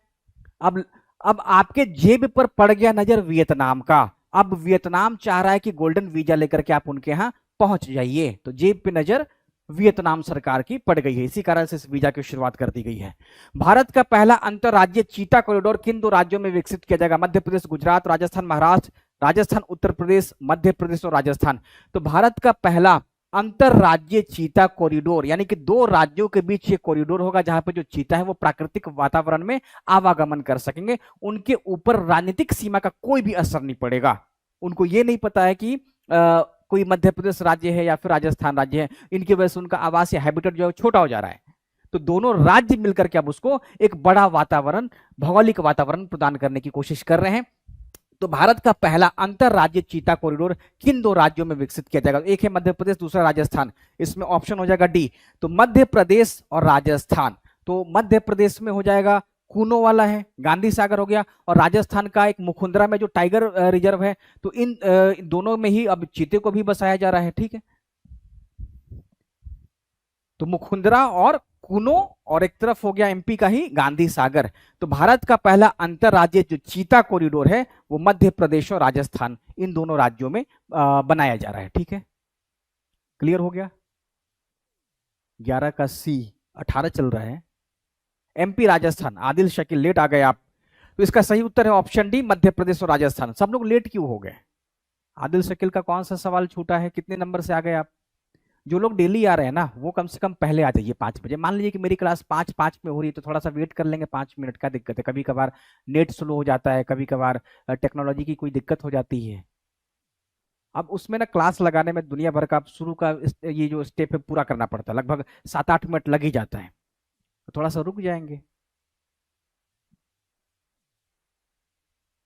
अब अब आपके जेब पर पड़ गया नजर वियतनाम का। अब वियतनाम चाह रहा है कि गोल्डन वीजा लेकर के आप उनके यहां पहुंच जाइए, तो जेब पे नजर वियतनाम सरकार की पड़ गई है, इसी कारण से इस वीजा की शुरुआत कर दी गई है। भारत का पहला अंतरराज्य चीता कॉरिडोर किन 2 राज्यों में विकसित किया जाएगा? मध्य प्रदेश, गुजरात, राजस्थान, महाराष्ट्र, राजस्थान, उत्तर प्रदेश, मध्य प्रदेश और राजस्थान। तो भारत का पहला अंतरराज्य चीता कॉरिडोर, यानी कि 2 राज्यों के बीच ये कॉरिडोर होगा जहां पर जो चीता है वो प्राकृतिक वातावरण में आवागमन कर सकेंगे। उनके ऊपर राजनीतिक सीमा का कोई भी असर नहीं पड़ेगा। उनको ये नहीं पता है कि कोई मध्य प्रदेश राज्य है या फिर राजस्थान राज्य है, इनकी वजह से उनका आवास या हैबिटेट जो है छोटा हो जा रहा है। तो दोनों राज्य मिलकर के अब उसको एक बड़ा वातावरण, भौगोलिक वातावरण प्रदान करने की कोशिश कर रहे हैं। तो भारत का पहला अंतरराज्य चीता कॉरिडोर किन 2 राज्यों में विकसित किया जाएगा? एक है मध्य प्रदेश, दूसरा राजस्थान। इसमें ऑप्शन हो जाएगा डी। तो मध्य प्रदेश और राजस्थान। तो मध्य प्रदेश में हो जाएगा कूनो वाला है, गांधी सागर हो गया, और राजस्थान का एक मुखुंदरा में जो टाइगर रिजर्व है। तो इन दोनों में ही अब चीते को भी बसाया जा रहा है। ठीक है, तो मुखुंदरा और कुनो, और एक तरफ हो गया एमपी का ही गांधी सागर। तो भारत का पहला अंतरराज्य जो चीता कॉरिडोर है वो मध्य प्रदेश और राजस्थान, इन दोनों राज्यों में बनाया जा रहा है। ठीक है, क्लियर हो गया? 11 का सी, 18 चल रहा है। एमपी राजस्थान, आदिल शकील लेट आ गए आप। तो इसका सही उत्तर है ऑप्शन डी, मध्य प्रदेश और राजस्थान। सब लोग लेट क्यों हो गए? आदिल शकील का कौन सा सवाल छूटा है? कितने नंबर से आ गए आप? जो लोग डेली आ रहे हैं ना वो कम से कम पहले आ जाइए 5 बजे। मान लीजिए कि मेरी क्लास 5:05 में हो रही है तो थोड़ा सा वेट कर लेंगे 5 मिनट, का दिक्कत है? कभी कभार नेट स्लो हो जाता है, कभी कभार टेक्नोलॉजी की कोई दिक्कत हो जाती है। अब उसमें ना क्लास लगाने में दुनिया भर का शुरू का ये जो स्टेप है पूरा करना पड़ता है, लगभग 7-8 मिनट लग ही जाता है। तो थोड़ा सा रुक जाएंगे।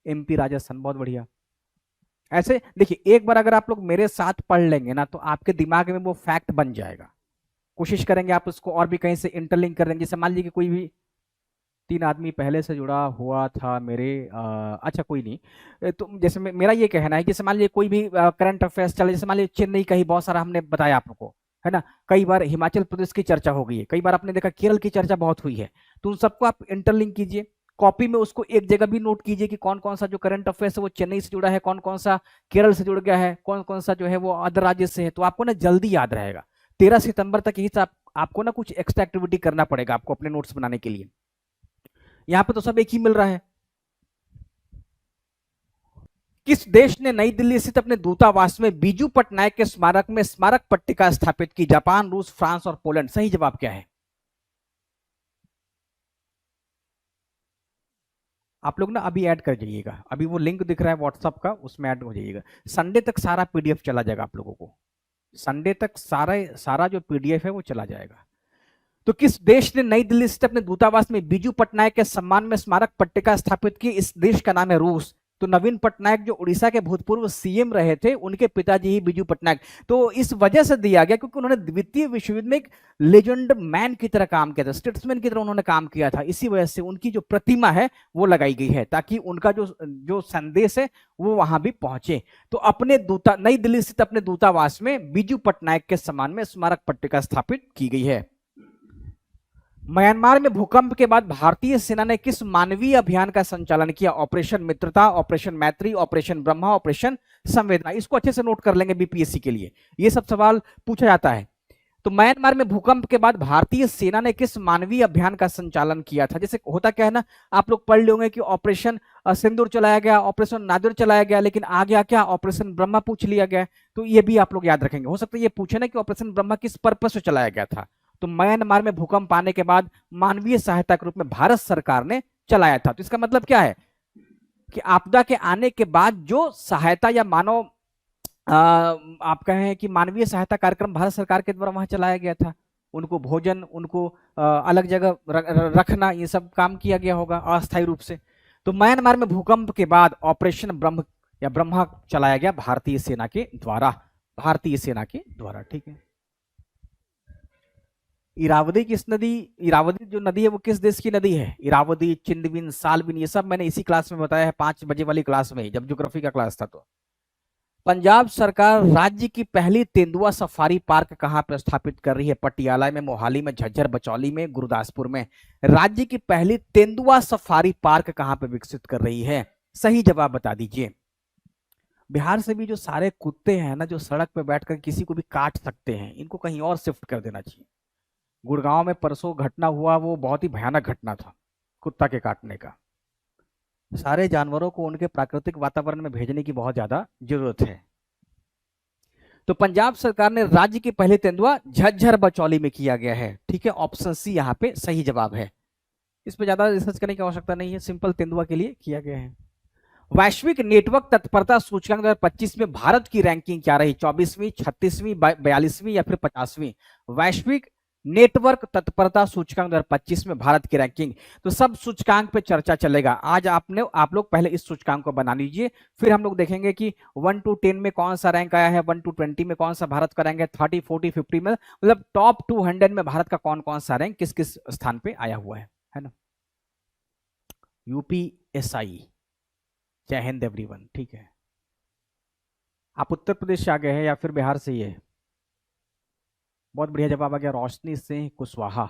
एमपी राजस्थान, बहुत बढ़िया। ऐसे देखिए, एक बार अगर आप लोग मेरे साथ पढ़ लेंगे ना तो आपके दिमाग में वो फैक्ट बन जाएगा। कोशिश करेंगे आप उसको और भी कहीं से इंटरलिंक कर देंगे। जैसे मान लीजिए कि कोई भी 3 आदमी पहले से जुड़ा हुआ था मेरे, अच्छा कोई नहीं। तो जैसे मेरा ये कहना है कि जैसे मान लीजिए कोई भी करंट अफेयर्स चले, जैसे मान लीजिए चेन्नई का ही बहुत सारा हमने बताया आप लोग को, है ना। कई बार हिमाचल प्रदेश की चर्चा हो गई है, कई बार आपने देखा केरल की चर्चा बहुत हुई है। तो उन सबको आप इंटरलिंक कीजिए, कॉपी में उसको एक जगह भी नोट कीजिए कि कौन कौन सा जो करंट अफेयर्स है वो चेन्नई से जुड़ा है, कौन कौन सा केरल से जुड़ गया है, कौन कौन सा जो है वो अदर राज्य से है। तो आपको ना जल्दी याद रहेगा। 13 सितंबर तक यही आपको ना कुछ एक्स्ट्रा एक्टिविटी करना पड़ेगा आपको अपने नोट्स बनाने के लिए। यहाँ पे तो सब एक ही मिल रहा है। किस देश ने नई दिल्ली स्थित अपने दूतावास में बीजू पटनायक के स्मारक में स्मारक पट्टिका स्थापित की? जापान, रूस, फ्रांस और पोलैंड। सही जवाब क्या है? आप लोग ना अभी ऐड कर जाइएगा, अभी वो लिंक दिख रहा है व्हाट्सएप का, उसमें ऐड हो जाइएगा। संडे तक सारा पीडीएफ चला जाएगा आप लोगों को, संडे तक सारा सारा जो पीडीएफ है वो चला जाएगा। तो किस देश ने नई दिल्ली स्थित अपने दूतावास में बीजू पटनायक के सम्मान में स्मारक पट्टिका स्थापित की? इस देश का नाम है रूस। तो नवीन पटनायक जो उड़ीसा के भूतपूर्व सीएम रहे थे, उनके पिताजी ही बीजू पटनायक। तो इस वजह से दिया गया क्योंकि उन्होंने द्वितीय विश्व युद्ध में एक लेजेंड मैन की तरह काम किया था, स्टेट्समैन की तरह उन्होंने काम किया था। इसी वजह से उनकी जो प्रतिमा है वो लगाई गई है, ताकि उनका जो जो संदेश है वो वहां भी पहुंचे। तो अपने नई दिल्ली स्थित अपने दूतावास में बीजू पटनायक के सम्मान में स्मारक पट्टिका स्थापित की गई है। म्यांमार में भूकंप के बाद भारतीय सेना ने किस मानवीय अभियान का संचालन किया? ऑपरेशन मित्रता, ऑपरेशन मैत्री, ऑपरेशन ब्रह्मा, ऑपरेशन संवेदना। इसको अच्छे से नोट कर लेंगे बीपीएससी के लिए, ये सब सवाल पूछा जाता है। तो म्यांमार में भूकंप के बाद भारतीय सेना ने किस मानवीय अभियान का संचालन किया था? जैसे होता क्या है ना, आप लोग पढ़ लोगे कि ऑपरेशन सिंदूर चलाया गया, ऑपरेशन नादिर चलाया गया, लेकिन आ गया क्या? ऑपरेशन ब्रह्मा पूछ लिया गया। तो ये भी आप लोग याद रखेंगे। हो सकता है ये पूछे ना कि ऑपरेशन ब्रह्मा किस पर्पस से चलाया गया था। तो म्यांमार में भूकंप आने के बाद मानवीय सहायता के रूप में भारत सरकार ने चलाया था। तो इसका मतलब क्या है कि आपदा के आने के बाद जो सहायता या मानव आप कहें कि मानवीय सहायता कार्यक्रम भारत सरकार के द्वारा वहां चलाया गया था। उनको भोजन, उनको अलग जगह रखना, ये सब काम किया गया होगा अस्थायी रूप से। तो म्यांमार में भूकंप के बाद ऑपरेशन ब्रह्म या ब्रह्मा चलाया गया भारतीय सेना के द्वारा, भारतीय सेना के द्वारा। ठीक है। इरावदी किस नदी, इरावदी जो नदी है वो किस देश की नदी है? इरावदी, चिंदविन, सालविन, ये सब मैंने इसी क्लास में बताया है, 5 बजे वाली क्लास में, जब ज्योग्राफी का क्लास था। तो पंजाब सरकार राज्य की पहली तेंदुआ सफारी पार्क कहां पर स्थापित कर रही है? पटियाला में, मोहाली में, झज्जर, बचौली में, गुरदासपुर में। राज्य की पहली तेंदुआ सफारी पार्क कहां पर विकसित कर रही है? सही जवाब बता दीजिए। बिहार से भी जो सारे कुत्ते हैं ना, जो सड़क पे बैठकर किसी को भी काट सकते हैं, इनको कहीं और शिफ्ट कर देना चाहिए। गुड़गांव में परसों घटना हुआ, वो बहुत ही भयानक घटना था कुत्ता के काटने का। सारे जानवरों को उनके प्राकृतिक वातावरण में भेजने की बहुत ज्यादा जरूरत है। तो पंजाब सरकार ने राज्य की पहली तेंदुआ झज्जर बचौली में किया गया है। ठीक है, ऑप्शन सी यहाँ पे सही जवाब है। इस पे ज्यादा रिसर्च करने की आवश्यकता नहीं है, सिंपल तेंदुआ के लिए किया गया है। वैश्विक नेटवर्क तत्परता सूचकांक 2025 में भारत की रैंकिंग क्या रही? 24वीं, 36वीं, 42वीं या फिर 50वीं? वैश्विक नेटवर्क तत्परता सूचकांक 2025 में भारत की रैंकिंग। तो सब सूचकांक पे चर्चा चलेगा आज। आप लोग पहले इस सूचकांक को बना लीजिए, फिर हम लोग देखेंगे कि 1 to 10 में कौन सा रैंक आया है, 1 to 20 में कौन सा भारत का रैंक है, 30, 40, 50 में, मतलब टॉप 200 में भारत का कौन कौन सा रैंक किस किस स्थान पे आया हुआ है ना। यूपीएसआई। जय हिंद एवरीवन। ठीक है, आप उत्तर प्रदेश से आ गए हैं या फिर बिहार से ही है? बहुत बढ़िया जवाब आ गया, रोशनी सिंह कुशवाहा।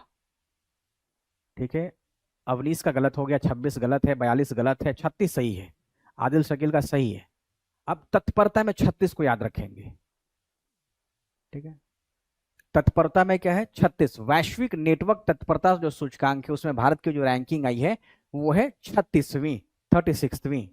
ठीक है, अवनीश का गलत हो गया, 26 गलत है, 42 गलत है, 36 सही है, आदिल शकील का सही है। अब तत्परता में 36 को याद रखेंगे। ठीक है, तत्परता में क्या है? 36। वैश्विक नेटवर्क तत्परता जो सूचकांक है उसमें भारत की जो रैंकिंग आई है वो है 36वीं, 36वीं।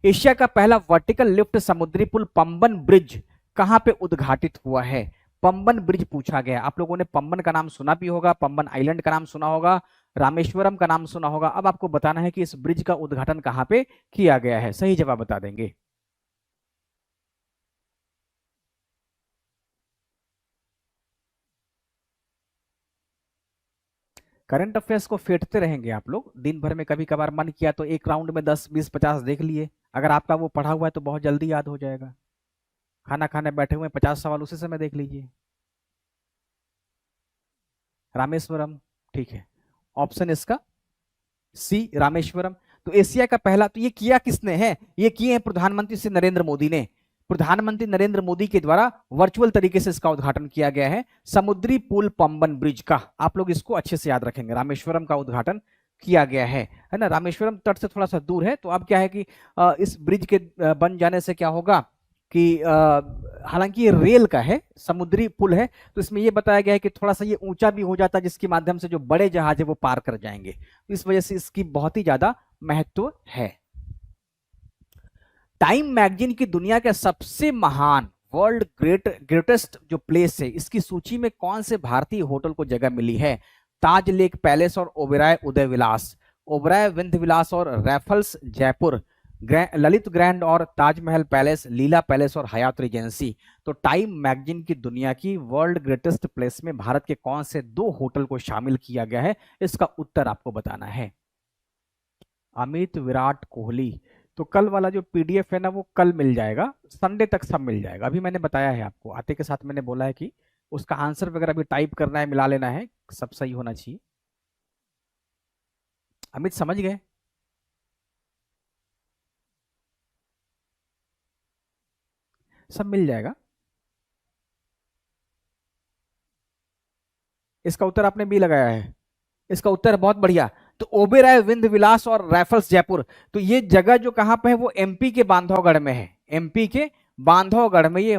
एशिया का पहला वर्टिकल लिफ्ट समुद्री पुल पंबन ब्रिज कहां पे उद्घाटित हुआ है? पंबन ब्रिज पूछा गया। आप लोगों ने पंबन का नाम सुना भी होगा, पंबन आइलैंड का नाम सुना होगा, रामेश्वरम का नाम सुना होगा। अब आपको बताना है कि इस ब्रिज का उद्घाटन कहां पे किया गया है। सही जवाब बता देंगे। करंट अफेयर्स को फेंटते रहेंगे आप लोग दिन भर में, कभी कभार मन किया तो एक राउंड में 10, 20, 50 देख लिए। अगर आपका वो पढ़ा हुआ है तो बहुत जल्दी याद हो जाएगा। खाना खाने बैठे हुए 50 सवाल उसी समय देख लीजिए। रामेश्वरम। ठीक है, ऑप्शन इसका सी रामेश्वरम। तो एशिया का पहला, तो ये किया किसने है? ये किए हैं प्रधानमंत्री श्री नरेंद्र मोदी ने। प्रधानमंत्री नरेंद्र मोदी के द्वारा वर्चुअल तरीके से इसका उद्घाटन किया गया है। समुद्री पुल पंबन ब्रिज का, आप लोग इसको अच्छे से याद रखेंगे, रामेश्वरम का उद्घाटन किया गया है ना। रामेश्वरम तट से थोड़ा सा दूर है, तो अब क्या है कि इस ब्रिज के बन जाने से क्या होगा कि हालांकि ये रेल का है, समुद्री पुल है, तो इसमें ये बताया गया है कि थोड़ा सा ये ऊंचा भी हो जाता है, जिसके माध्यम से जो बड़े जहाज है वो पार कर जाएंगे, तो इस वजह से इसकी बहुत ही ज्यादा महत्व है। टाइम मैगजीन की दुनिया के सबसे महान वर्ल्ड ग्रेटेस्ट जो प्लेस है, इसकी सूची में कौन से भारतीय होटल को जगह मिली है? ताज लेक पैलेस और ओबेराय उदय विलास, ओबेराय विंध्य विलास और रैफल्स जयपुर, ललित ग्रैंड और ताजमहल पैलेस, लीला पैलेस और हयात रिजेंसी। तो टाइम मैगजीन की दुनिया की वर्ल्ड ग्रेटेस्ट प्लेस में भारत के कौन से 2 होटल को शामिल किया गया है? इसका उत्तर आपको बताना है। अमित, विराट कोहली। तो कल वाला जो पीडीएफ है ना, वो कल मिल जाएगा, संडे तक सब मिल जाएगा। अभी मैंने बताया है आपको, आते के साथ मैंने बोला है कि उसका आंसर वगैरह भी टाइप करना है, मिला लेना है, सब सही होना चाहिए। अमित समझ गए? सब मिल जाएगा। इसका उत्तर आपने बी लगाया है, इसका उत्तर बहुत बढ़िया। तो ओबेराय विंध्य विलास और राइफल्स जयपुर, तो ये जगह जो कहां पे है वो एमपी के बांधवगढ़ में है, एमपी के बांधवगढ़ में ये,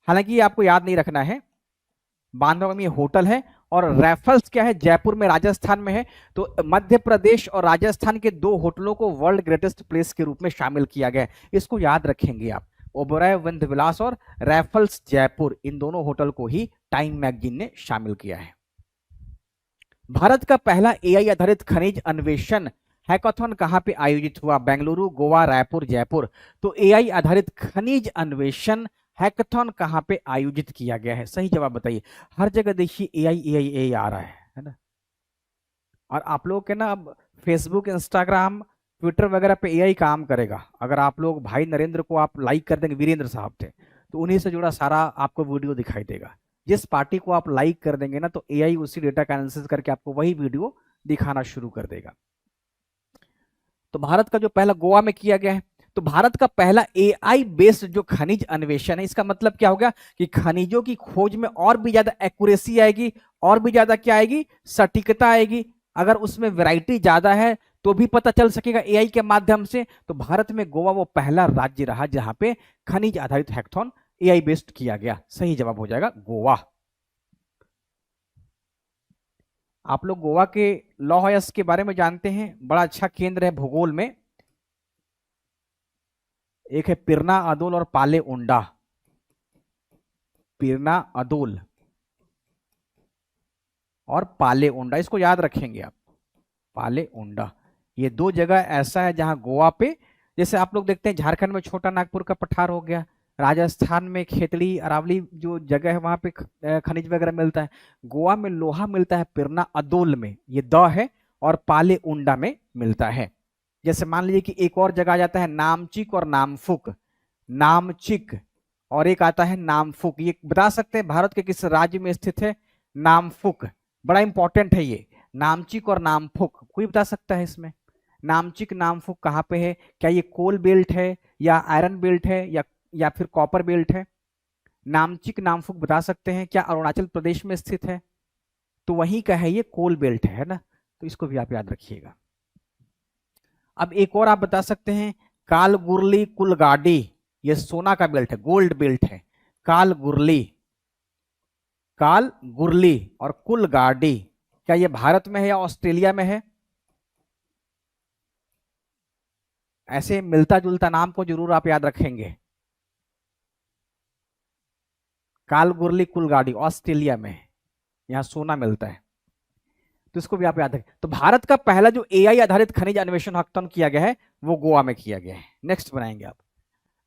हालांकि ये आपको याद नहीं रखना है, बांधवगढ़ में ये होटल है। और राइफल्स क्या है, जयपुर में, राजस्थान में है। तो मध्य प्रदेश और राजस्थान के 2 होटलों को वर्ल्ड ग्रेटेस्ट प्लेस के रूप में शामिल किया गया है, इसको याद रखेंगे आप। ओबेराय विंध्य विलास और राइफल्स जयपुर, इन दोनों होटल को ही टाइम मैगजीन ने शामिल किया है। भारत का पहला एआई आधारित खनिज अन्वेषण हैकाथन कहां पे आयोजित हुआ? बेंगलुरु, गोवा, रायपुर, जयपुर। तो एआई आधारित खनिज अन्वेषण हैकाथन कहां पे आयोजित किया गया है? सही जवाब बताइए। हर जगह देखिए एआई एआई एआई आ रहा है ना। और आप लोग के ना अब फेसबुक, इंस्टाग्राम, ट्विटर वगैरह पे एआई काम करेगा। अगर आप लोग भाई नरेंद्र को आप लाइक कर देंगे, वीरेंद्र साहब थे, तो उन्हीं से जुड़ा सारा आपको वीडियो दिखाई देगा। जिस पार्टी को आप लाइक कर देंगे ना, तो एआई उसी डेटा का एनालिसिस करके आपको वही वीडियो दिखाना शुरू कर देगा। तो भारत का जो पहला गोवा में किया गया है, तो भारत का पहला एआई बेस्ड जो खनिज अन्वेषण है, इसका मतलब क्या हो गया कि खनिजों की खोज में और भी ज्यादा एक्यूरेसी आएगी, और भी ज्यादा क्या आएगी, सटीकता आएगी। अगर उसमें वैरायटी ज्यादा है तो भी पता चल सकेगा एआई के माध्यम से। तो भारत में गोवा वो पहला राज्य रहा जहां पे खनिज आधारित हैकाथन एआई बेस्ड किया गया। सही जवाब हो जाएगा गोवा। आप लोग गोवा के लौह अयस्क के बारे में जानते हैं, बड़ा अच्छा केंद्र है भूगोल में। एक है पिरना अदोल और पाले उंडा, पिरना अदोल और पाले उंडा, इसको याद रखेंगे आप, पाले उंडा। ये 2 जगह ऐसा है जहां गोवा पे, जैसे आप लोग देखते हैं झारखंड में छोटा नागपुर का पठार हो गया, राजस्थान में खेतड़ी अरावली जो जगह है वहां पे खनिज वगैरह मिलता है। गोवा में लोहा मिलता है पिरना अदोल में, ये द है, और पाले उंडा में मिलता है। जैसे मान लीजिए कि एक और जगह आ जाता है नामचिक और नामफुक, नामचिक और एक आता है नामफुक। ये बता सकते हैं भारत के किस राज्य में स्थित है नामफुक? बड़ा इंपॉर्टेंट है ये, नामचिक और नामफुक, कोई बता सकता है इसमें? नामचिक नामफुक कहाँ पे है? क्या ये कोल बेल्ट है, या आयरन बेल्ट है, या फिर कॉपर बेल्ट है? नामचिक नामफुक बता सकते हैं? क्या अरुणाचल प्रदेश में स्थित है? तो वहीं का है, ये कोल बेल्ट है ना, तो इसको भी आप याद रखिएगा। अब एक और आप बता सकते हैं, कालगुरली कुलगाडी, ये सोना का बेल्ट है, गोल्ड बेल्ट है। कालगुरली, कालगुरली और कुलगाडी, क्या ये भारत में है या ऑस्ट्रेलिया में है? ऐसे मिलता जुलता नाम को जरूर आप याद रखेंगे। कालगुरली कुलगाडी ऑस्ट्रेलिया में है, यहां सोना मिलता है, तो इसको भी आप याद रखें। तो भारत का पहला जो एआई आधारित खनिज अन्वेषण हैकाथन किया गया है वो गोवा में किया गया है। नेक्स्ट बनाएंगे आप।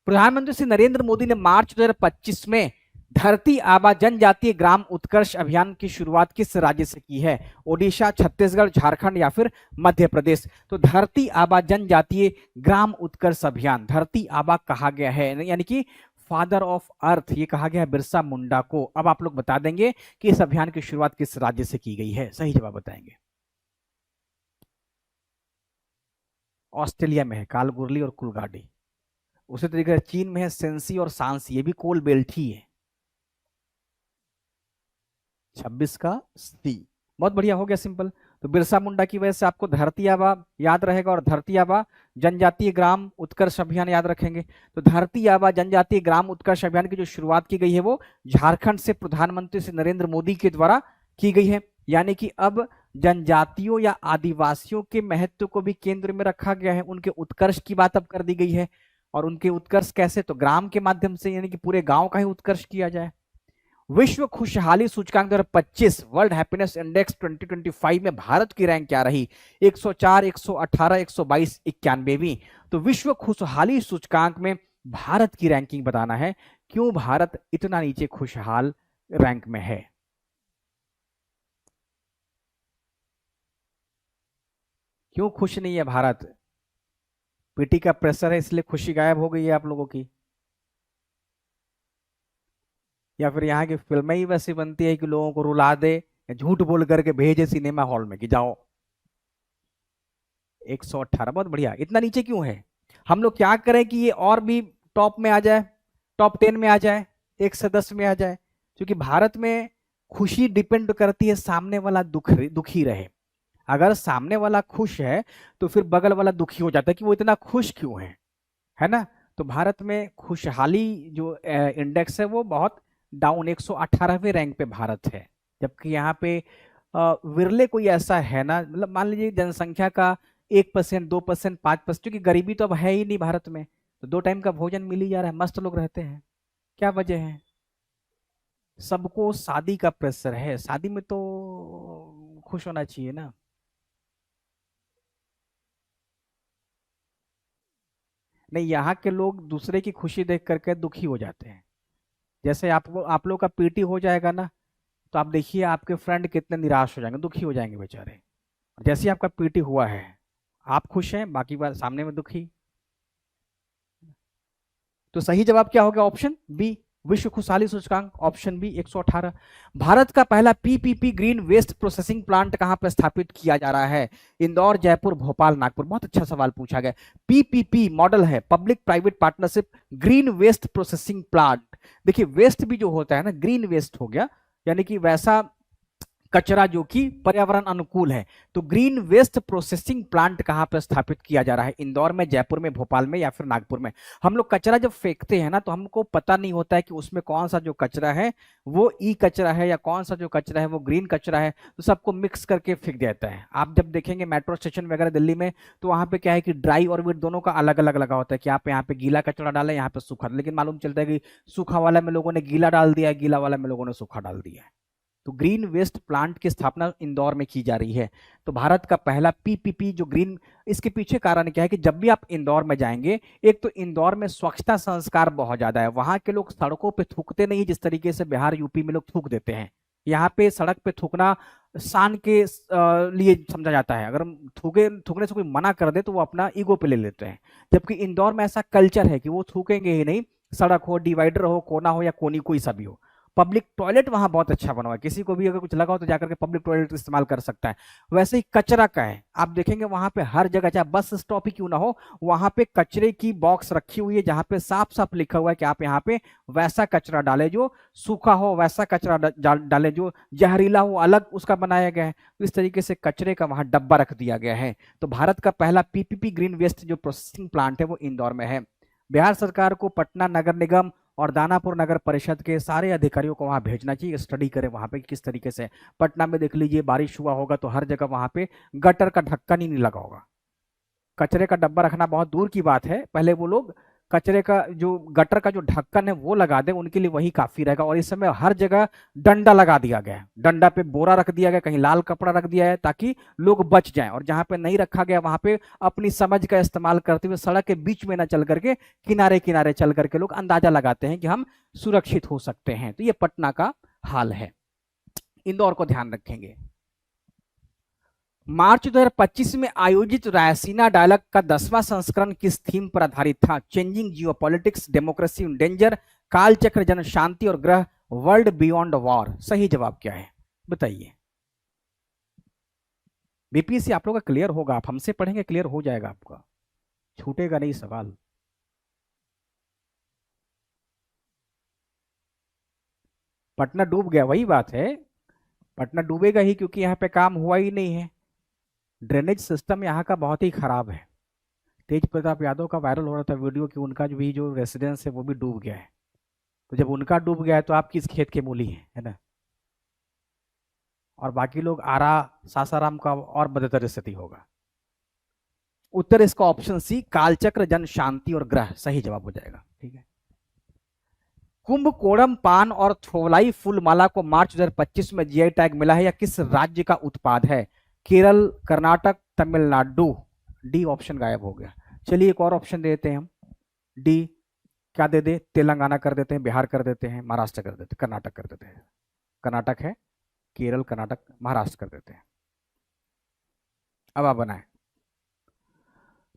प्रधानमंत्री श्री नरेंद्र मोदी ने मार्च 2025 में धरती आबा जनजातीय ग्राम उत्कर्ष अभियान की शुरुआत किस राज्य से की है? ओडिशा, छत्तीसगढ़, झारखंड या फिर मध्य प्रदेश? तो धरती आबा जनजातीय ग्राम उत्कर्ष अभियान, धरती आबा कहा गया है, यानी कि फादर ऑफ अर्थ, ये कहा गया है बिरसा मुंडा को। अब आप लोग बता देंगे कि इस अभियान की शुरुआत किस राज्य से की गई है? सही जवाब बताएंगे। ऑस्ट्रेलिया में है कालगुरली और कुलगाडी। उसी तरीके से चीन में है सेंसी और सांसी, ये भी कोल बेल्ट ही है। 26 का सी। बहुत बढ़िया, हो गया सिंपल। तो बिरसा मुंडा की वजह से आपको धरती आबा याद रहेगा, और धरती आबा जनजातीय ग्राम उत्कर्ष अभियान याद रखेंगे। तो धरती आबा जनजातीय ग्राम उत्कर्ष अभियान की जो शुरुआत की गई है वो झारखंड से प्रधानमंत्री श्री नरेंद्र मोदी के द्वारा की गई है। यानी कि अब जनजातियों या आदिवासियों के महत्व को भी केंद्र में रखा गया है, उनके उत्कर्ष की बात अब कर दी गई है। और उनके उत्कर्ष कैसे, तो ग्राम के माध्यम से, यानी कि पूरे गांव का ही उत्कर्ष किया जाए। विश्व खुशहाली सूचकांक 2025 वर्ल्ड हैप्पीनेस इंडेक्स 2025 में भारत की रैंक क्या रही? 104, 118, 122, 91वीं। तो विश्व खुशहाली सूचकांक में भारत की रैंकिंग बताना है, क्यों भारत इतना नीचे खुशहाल रैंक में है। क्यों खुश नहीं है भारत? पीटी का प्रेशर है इसलिए खुशी गायब हो गई है आप लोगों की, या फिर यहाँ की फिल्में ही वैसी बनती है कि लोगों को रुला दे, झूठ बोल करके भेजे सिनेमा हॉल में कि जाओ। 118, बहुत बढ़िया। इतना नीचे क्यों है? हम लोग क्या करें कि ये और भी टॉप में आ जाए, टॉप 10 में आ जाए, 1 से 10 में आ जाए। क्योंकि भारत में खुशी डिपेंड करती है सामने वाला दुखी रहे। अगर सामने वाला खुश है तो फिर बगल वाला दुखी हो जाता है कि वो इतना खुश क्यों है ना। तो भारत में खुशहाली जो इंडेक्स है वो बहुत डाउन, 118वें रैंक पे भारत है। जबकि यहाँ पे विरले कोई ऐसा है ना, मतलब मान लीजिए जनसंख्या का 1%, 2%, 5%, क्योंकि गरीबी तो अब है ही नहीं भारत में, तो 2 टाइम का भोजन मिल ही जा रहा है, मस्त लोग रहते हैं। क्या वजह है? सबको शादी का प्रेशर है, शादी में तो खुश होना चाहिए ना। नहीं, यहाँ के लोग दूसरे की खुशी देख करके दुखी हो जाते हैं। जैसे आपको, आप लोग का पीटी हो जाएगा ना, तो आप देखिए आपके फ्रेंड कितने निराश हो जाएंगे, दुखी हो जाएंगे बेचारे। जैसे ही आपका पीटी हुआ है, आप खुश हैं, बाकी बात सामने में दुखी। तो सही जवाब क्या होगा? ऑप्शन बी, विश्व खुशहाली सूचकांक, ऑप्शन बी 118। भारत का पहला PPP green waste processing plant कहां पर स्थापित किया जा रहा है? इंदौर, जयपुर, भोपाल, नागपुर। बहुत अच्छा सवाल पूछा गया। पीपीपी मॉडल है, public private partnership green waste processing plant. देखिए वेस्ट भी जो होता है ना, ग्रीन वेस्ट हो गया, यानी कि वैसा कचरा जो कि पर्यावरण अनुकूल है। तो ग्रीन वेस्ट प्रोसेसिंग प्लांट कहां पर स्थापित किया जा रहा है? इंदौर में, जयपुर में, भोपाल में, या फिर नागपुर में। हम लोग कचरा जब फेंकते हैं ना, तो हमको पता नहीं होता है कि उसमें कौन सा जो कचरा है वो ई कचरा है, या कौन सा जो कचरा है वो ग्रीन कचरा है। तो सबको मिक्स करके फेंक देता है। आप जब देखेंगे मेट्रो स्टेशन वगैरह दिल्ली में, तो वहां पे क्या है कि ड्राई और वेट दोनों का अलग अलग लगा होता है कि आप यहाँ पे गीला कचरा डालें, यहाँ पे सूखा। लेकिन मालूम चलता है कि सूखा वाला में लोगों ने गीला डाल दिया है, गीला वाला में लोगों ने सूखा डाल दिया है। तो ग्रीन वेस्ट प्लांट की स्थापना इंदौर में की जा रही है। तो भारत का पहला पीपीपी जो ग्रीन, इसके पीछे कारण क्या है कि जब भी आप इंदौर में जाएंगे, एक तो इंदौर में स्वच्छता संस्कार बहुत ज्यादा है। वहां के लोग सड़कों पे थूकते नहीं जिस तरीके से बिहार यूपी में लोग थूक देते हैं। यहाँ पे सड़क पे थूकना शान के लिए समझा जाता है। अगर हम थूकने से कोई मना कर दे तो वो अपना ईगो पे ले लेते हैं। जबकि इंदौर में ऐसा कल्चर है कि वो थूकेंगे ही नहीं, सड़क हो, डिवाइडर हो, कोना हो, या कोनी कोई सा भी हो। पब्लिक टॉयलेट वहां बहुत अच्छा बना हुआ है, किसी को भी अगर कुछ लगा हो तो जाकर के पब्लिक टॉयलेट इस्तेमाल कर सकता है। वैसे ही कचरा का है, आप देखेंगे वहां पे हर जगह, चाहे बस स्टॉप ही क्यों ना हो, वहां पे कचरे की बॉक्स रखी हुई है, जहां पे साफ साफ लिखा हुआ है कि आप यहाँ पे वैसा कचरा डाले जो सूखा हो, वैसा कचरा डाले जो जहरीला हो, अलग उसका बनाया गया है। तो इस तरीके से कचरे का वहां डब्बा रख दिया गया है। तो भारत का पहला पीपीपी ग्रीन वेस्ट जो प्रोसेसिंग प्लांट है वो इंदौर में है। बिहार सरकार को पटना नगर निगम और दानापुर नगर परिषद के सारे अधिकारियों को वहां भेजना चाहिए, स्टडी करें वहां पे किस तरीके से। पटना में देख लीजिए, बारिश हुआ होगा तो हर जगह वहां पे गटर का ढक्कन ही नहीं लगा होगा। कचरे का डब्बा रखना बहुत दूर की बात है, पहले वो लोग कचरे का जो गटर का जो ढक्कन है वो लगा दें, उनके लिए वही काफी रहेगा। और इस समय हर जगह डंडा लगा दिया गया है, डंडा पे बोरा रख दिया गया, कहीं लाल कपड़ा रख दिया है ताकि लोग बच जाएं। और जहां पे नहीं रखा गया वहां पे अपनी समझ का इस्तेमाल करते हुए सड़क के बीच में ना चल करके किनारे किनारे चल करके लोग अंदाजा लगाते हैं कि हम सुरक्षित हो सकते हैं। तो ये पटना का हाल है, इंदौर को ध्यान रखेंगे। मार्च 2025 में आयोजित रायसीना डायलॉग का 10वां संस्करण किस थीम पर आधारित था? Changing geopolitics, democracy in danger, Kalachakra, जन शांति और ग्रह, वर्ल्ड बियॉन्ड वॉर। सही जवाब क्या है बताइए। बीपीएससी आप लोग का क्लियर होगा, आप हमसे पढ़ेंगे क्लियर हो जाएगा आपका, छूटेगा नहीं सवाल। पटना डूब गया, वही बात है, पटना डूबेगा ही क्योंकि यहाँ पे काम हुआ ही नहीं है। ड्रेनेज सिस्टम यहाँ का बहुत ही खराब है। तेज प्रताप यादव का वायरल हो रहा था वीडियो कि उनका जो भी जो रेसिडेंस है वो भी डूब गया है। तो जब उनका डूब गया है तो आप किस खेत के मूली हैं, है ना। और बाकी लोग आरा सासाराम का और बदतर स्थिति होगा। उत्तर इसका ऑप्शन सी, कालचक्र, जन शांति और ग्रह सही जवाब हो जाएगा। ठीक है। कुंभकोणम पान और थोलाई फूल माला को मार्च 2025 में जीआई टैग मिला है, या किस राज्य का उत्पाद है? केरल, कर्नाटक, तमिलनाडु। डी ऑप्शन गायब हो गया। चलिए एक और ऑप्शन देते हैं हम। डी क्या दे दे? तेलंगाना कर देते हैं, बिहार कर देते हैं, महाराष्ट्र कर देते हैं, कर्नाटक कर देते हैं। कर्नाटक है, केरल, कर्नाटक, महाराष्ट्र कर देते हैं। अब आप बनाए।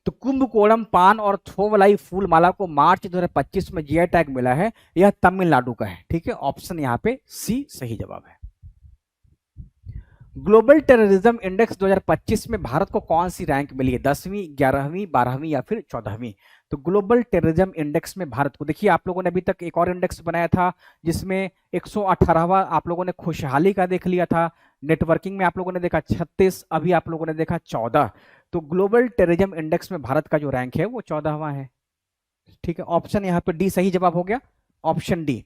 तो कुंभकोणम पान और थोवलाई फूल माला को मार्च 2025 में जीआई टैग मिला है, यह तमिलनाडु का है। ठीक है, ऑप्शन यहाँ पे सी सही जवाब है। ग्लोबल टेररिज्म इंडेक्स 2025 में भारत को कौन सी रैंक मिली है? 10वीं, 11वीं, 12वीं या फिर 14वीं? तो ग्लोबल टेररिज्म इंडेक्स में भारत को, देखिए आप लोगों ने अभी तक एक और इंडेक्स बनाया था जिसमें 118वां आप लोगों ने खुशहाली का देख लिया था, नेटवर्किंग में आप लोगों ने देखा 36, अभी आप लोगों ने देखा 14। तो ग्लोबल टेररिज्म इंडेक्स में भारत का जो रैंक है वो 14वां है। ठीक है, ऑप्शन यहाँ पे डी सही जवाब हो गया, ऑप्शन डी।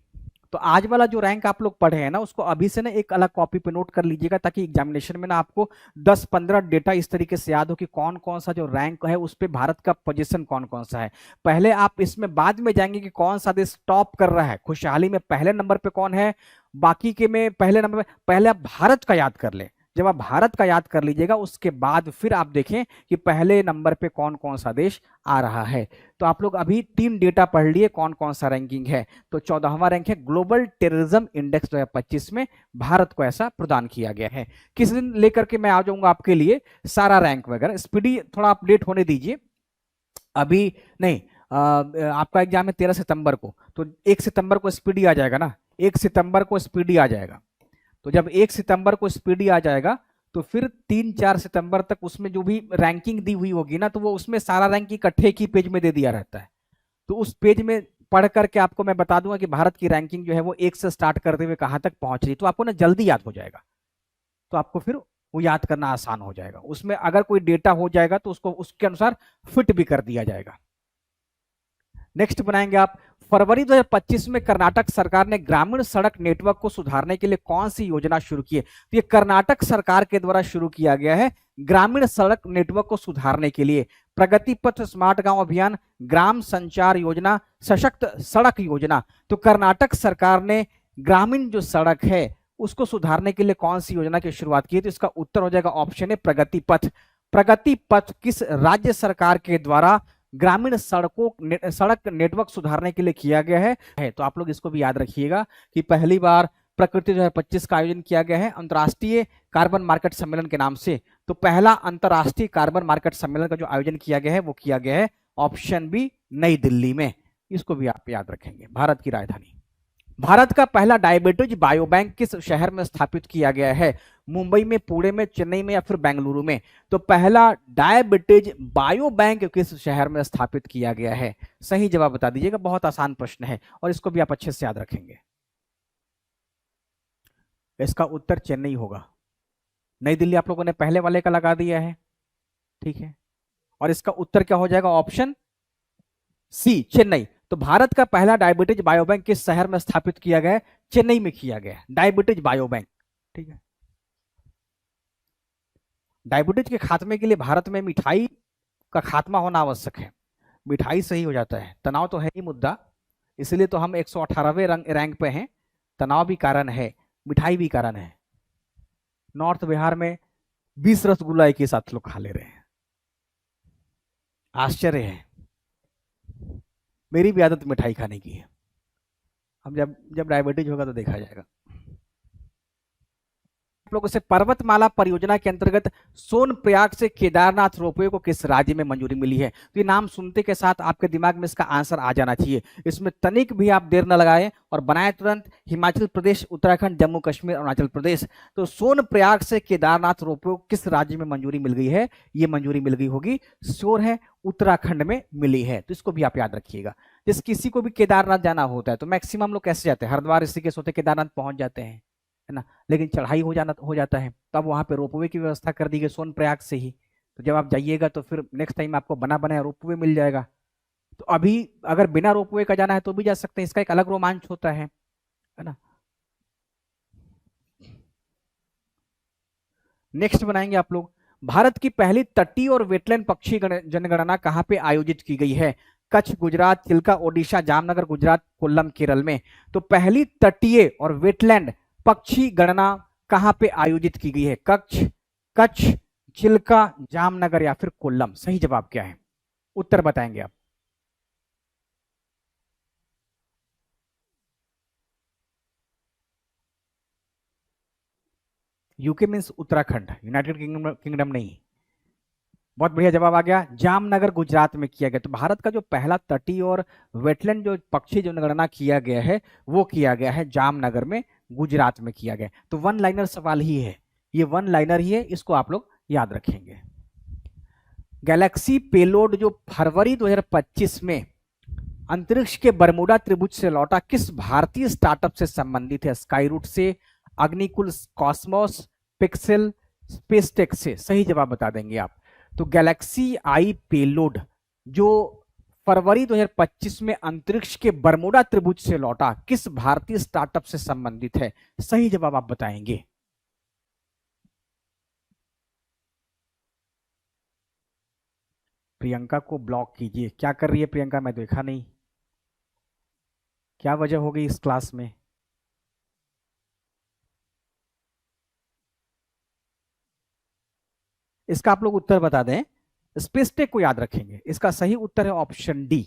तो आज वाला जो रैंक आप लोग पढ़े हैं ना, उसको अभी से ना एक अलग कॉपी पे नोट कर लीजिएगा, ताकि एग्जामिनेशन में ना आपको 10-15 डेटा इस तरीके से याद हो कि कौन कौन सा जो रैंक है उस पे भारत का पोजीशन कौन कौन सा है। पहले आप इसमें बाद में जाएंगे कि कौन सा देश टॉप कर रहा है। खुशहाली में पहले नंबर पे कौन है, बाकी के में पहले नंबर पे, पहले आप भारत का याद कर ले। जब आप भारत का याद कर लीजिएगा उसके बाद फिर आप देखें कि पहले नंबर पे कौन कौन सा देश आ रहा है। तो आप लोग अभी 3 डेटा पढ़ लिए कौन कौन सा रैंकिंग है। तो 14वां रैंक है ग्लोबल टेररिज्म इंडेक्स 2025 में, भारत को ऐसा प्रदान किया गया है। किस दिन लेकर के मैं आ जाऊंगा आपके लिए सारा रैंक वगैरह। स्पीडी थोड़ा अपडेट होने दीजिए, अभी नहीं। आपका एग्जाम है 13 सितंबर को, तो 1 सितंबर को स्पीडी आ जाएगा ना, 1 सितंबर को स्पीडी आ जाएगा। तो जब 1 सितंबर को स्पीडी आ जाएगा तो फिर 3-4 सितंबर तक उसमें जो भी रैंकिंग दी हुई होगी ना, तो वो उसमें सारा रैंक इकट्ठे ही पेज में दे दिया रहता है। तो उस पेज में पढ़ करके आपको मैं बता दूंगा कि भारत की रैंकिंग जो है वो 1 से स्टार्ट करते हुए कहां तक पहुंच रही, तो आपको ना जल्दी याद हो जाएगा। तो आपको फिर वो याद करना आसान हो जाएगा। उसमें अगर कोई डेटा हो जाएगा तो उसको उसके अनुसार फिट भी कर दिया जाएगा। नेक्स्ट बनाएंगे आप। फरवरी 2025 में कर्नाटक सरकार ने ग्रामीण सड़क नेटवर्क को सुधारने के लिए कौन सी योजना शुरू की है? तो ये कर्नाटक सरकार के द्वारा शुरू किया गया है ग्रामीण सड़क नेटवर्क को सुधारने के लिए। प्रगति पथ स्मार्ट गांव अभियान, ग्राम संचार योजना, सशक्त सड़क योजना। तो कर्नाटक सरकार ने ग्रामीण जो सड़क है उसको सुधारने के लिए कौन सी योजना की शुरुआत की है? तो इसका उत्तर हो जाएगा ऑप्शन ए, प्रगति पथ। प्रगति पथ किस राज्य सरकार के द्वारा ग्रामीण सड़क नेटवर्क सुधारने के लिए किया गया है? तो आप लोग इसको भी याद रखिएगा कि पहली बार प्रकृति 2025 का आयोजन किया गया है अंतर्राष्ट्रीय कार्बन मार्केट सम्मेलन के नाम से। तो पहला अंतर्राष्ट्रीय कार्बन मार्केट सम्मेलन का जो आयोजन किया गया है वो किया गया है ऑप्शन बी, नई दिल्ली में। इसको भी आप याद रखेंगे, भारत की राजधानी। भारत का पहला डायबिटीज बायोबैंक किस शहर में स्थापित किया गया है? मुंबई में, पुणे में, चेन्नई में या फिर बेंगलुरु में? तो पहला डायबिटीज बायोबैंक किस शहर में स्थापित किया गया है? सही जवाब बता दीजिएगा, बहुत आसान प्रश्न है और इसको भी आप अच्छे से याद रखेंगे। इसका उत्तर चेन्नई होगा। नई दिल्ली आप लोगों ने पहले वाले का लगा दिया है, ठीक है। और इसका उत्तर क्या हो जाएगा? Option C, Chennai. तो भारत का पहला डायबिटीज बायोबैंक किस शहर में स्थापित किया गया है? चेन्नई में किया गया है डायबिटीज बायोबैंक, ठीक है। डायबिटीज के खात्मे के लिए भारत में मिठाई का खात्मा होना आवश्यक है। मिठाई सही हो जाता है, तनाव तो है ही मुद्दा, इसलिए तो हम 118वें रैंक पे हैं। तनाव भी कारण है, मिठाई भी कारण है। नॉर्थ बिहार में 20 रसगुल्ला एक ही साथ लोग खा ले रहे हैं, आश्चर्य है। मेरी भी आदत मिठाई खाने की है। हम जब डायबिटीज होगा तो देखा जाएगा। आप लोगों से पर्वतमाला परियोजना के अंतर्गत सोनप्रयाग से केदारनाथ रोपवे को किस राज्य में मंजूरी मिली है? तो ये नाम सुनते के साथ आपके दिमाग में इसका आंसर आ जाना चाहिए। इसमें तनिक भी आप देर न लगाएं और बनाए तुरंत। हिमाचल प्रदेश, उत्तराखंड, जम्मू कश्मीर, अरुणाचल प्रदेश। तो सोनप्रयाग से केदारनाथ रोपवे को किस राज्य में मंजूरी मिल गई है? ये मंजूरी मिल गई होगी, श्योर है उत्तराखंड में मिली है। तो इसको भी आप याद रखिएगा। जैसे किसी को भी केदारनाथ जाना होता है तो मैक्सिमम लोग कैसे जाते हैं, हरिद्वार ऋषिकेश होते केदारनाथ पहुंच जाते हैं, है ना। लेकिन चढ़ाई हो जाता है, तब वहां पे रोपवे की व्यवस्था कर दी गई सोनप्रयाग से ही। तो जब आप जाइएगा तो फिर नेक्स्ट टाइम आपको बना बनाया रोपवे मिल जाएगा। तो अभी अगर बिना रोपवे का जाना है तो भी जा सकते हैं, इसका एक अलग रोमांच होता है ना। नेक्स्ट बनाएंगे आप लोग, भारत की पहली तटीय और वेटलैंड पक्षी जनगणना कहाँ पे आयोजित की गई है? कच्छ गुजरात, चिल्का ओडिशा, जामनगर गुजरात, कोल्लम केरल में। तो पहली तटीय और वेटलैंड पक्षी गणना कहाँ पे आयोजित की गई है? कच्छ, कच्छ, चिल्का, जामनगर या फिर कोल्लम। सही जवाब क्या है, उत्तर बताएंगे आप। UK means Uttarakhand, United kingdom नहीं। बहुत बढ़िया जवाब आ गया, जामनगर गुजरात में किया गया। तो भारत का जो पहला तटीय और वेटलैंड जो पक्षी जनगणना किया गया है वो किया गया है जामनगर में, गुजरात में किया गया। तो वन लाइनर सवाल ही है, ये वन लाइनर ही है, इसको आप लोग याद रखेंगे। गैलेक्सी पेलोड जो फरवरी 2025 में अंतरिक्ष के बरमूडा त्रिभुज से लौटा, किस भारतीय स्टार्टअप से संबंधित है? स्काईरूट से, अग्निकुल कॉस्मोस, पिक्सेल, स्पेसटेक से। सही जवाब बता देंगे आप। तो गैलेक्सी आई पेलोड जो फरवरी 2025 में अंतरिक्ष के बरमूडा त्रिभुज से लौटा, किस भारतीय स्टार्टअप से संबंधित है? सही जवाब आप बताएंगे। प्रियंका को ब्लॉक कीजिए। क्या कर रही है प्रियंका, मैं देखा नहीं, क्या वजह हो गई इस क्लास में? इसका आप लोग उत्तर बता दें, स्पेसटेक को याद रखेंगे। इसका सही उत्तर है ऑप्शन डी।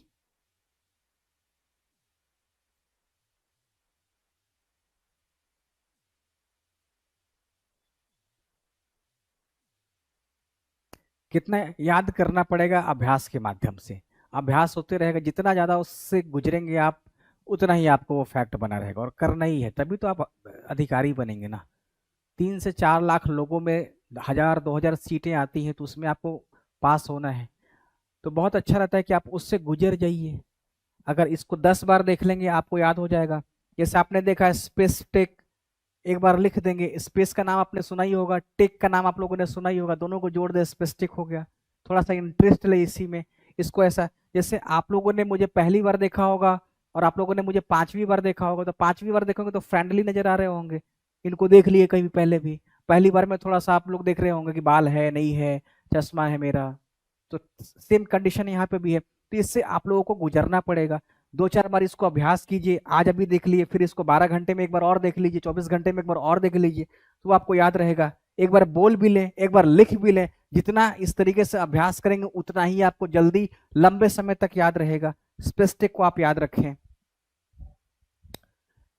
कितना याद करना पड़ेगा? अभ्यास के माध्यम से, अभ्यास होते रहेगा, जितना ज्यादा उससे गुजरेंगे आप उतना ही आपको वो फैक्ट बना रहेगा, और करना ही है, तभी तो आप अधिकारी बनेंगे ना। 3 से 4 लाख लोगों में 1000-2000 सीटें आती हैं, तो उसमें आपको पास होना है। तो बहुत अच्छा रहता है कि आप उससे गुजर जाइए। अगर इसको 10 बार देख लेंगे आपको याद हो जाएगा। जैसे आपने देखा है स्पेस टेक, एक बार लिख देंगे, स्पेस का नाम आपने सुना ही होगा, टेक का नाम आप लोगों ने सुना ही होगा, दोनों को जोड़ दे स्पेस टेक हो गया। थोड़ा सा इंटरेस्ट ले इसी में, इसको ऐसा, जैसे आप लोगों ने मुझे पहली बार देखा होगा और आप लोगों ने मुझे 5वीं बार देखा होगा, तो 5वीं बार देखोगे तो फ्रेंडली नजर आ रहे होंगे। इनको देख लिए कहीं पहले भी, पहली बार में थोड़ा सा आप लोग देख रहे होंगे कि बाल है नहीं है, चश्मा है मेरा। तो सेम कंडीशन यहाँ पे भी है, तो इससे आप लोगों को गुजरना पड़ेगा। 2-4 बार इसको अभ्यास कीजिए, आज अभी देख लिए, फिर इसको 12 घंटे में एक बार और देख लीजिए, 24 घंटे में एक बार और देख लीजिए, तो आपको याद रहेगा। एक बार बोल भी लें, एक बार लिख भी लें, जितना इस तरीके से अभ्यास करेंगे उतना ही आपको जल्दी लंबे समय तक याद रहेगा। स्पेस्टिक को आप याद रखें।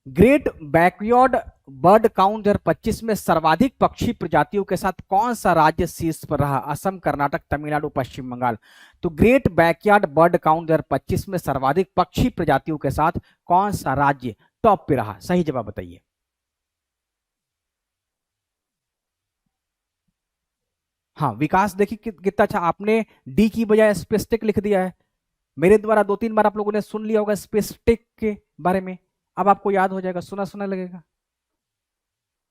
ग्रेट बैकयार्ड बर्ड काउंट 2025 में सर्वाधिक पक्षी प्रजातियों के साथ कौन सा राज्य शीर्ष पर रहा? असम, कर्नाटक, तमिलनाडु, पश्चिम बंगाल। तो ग्रेट बैकयार्ड बर्ड काउंट 2025 में सर्वाधिक पक्षी प्रजातियों के साथ कौन सा राज्य टॉप पे रहा? सही जवाब बताइए। हाँ, विकास देखिए कितना अच्छा, आपने डी की बजाय स्पेस्टिक लिख दिया है। मेरे द्वारा 2-3 बार आप लोगों ने सुन लिया होगा स्पेस्टिक के बारे में, अब आपको याद हो जाएगा, सुना सुना लगेगा।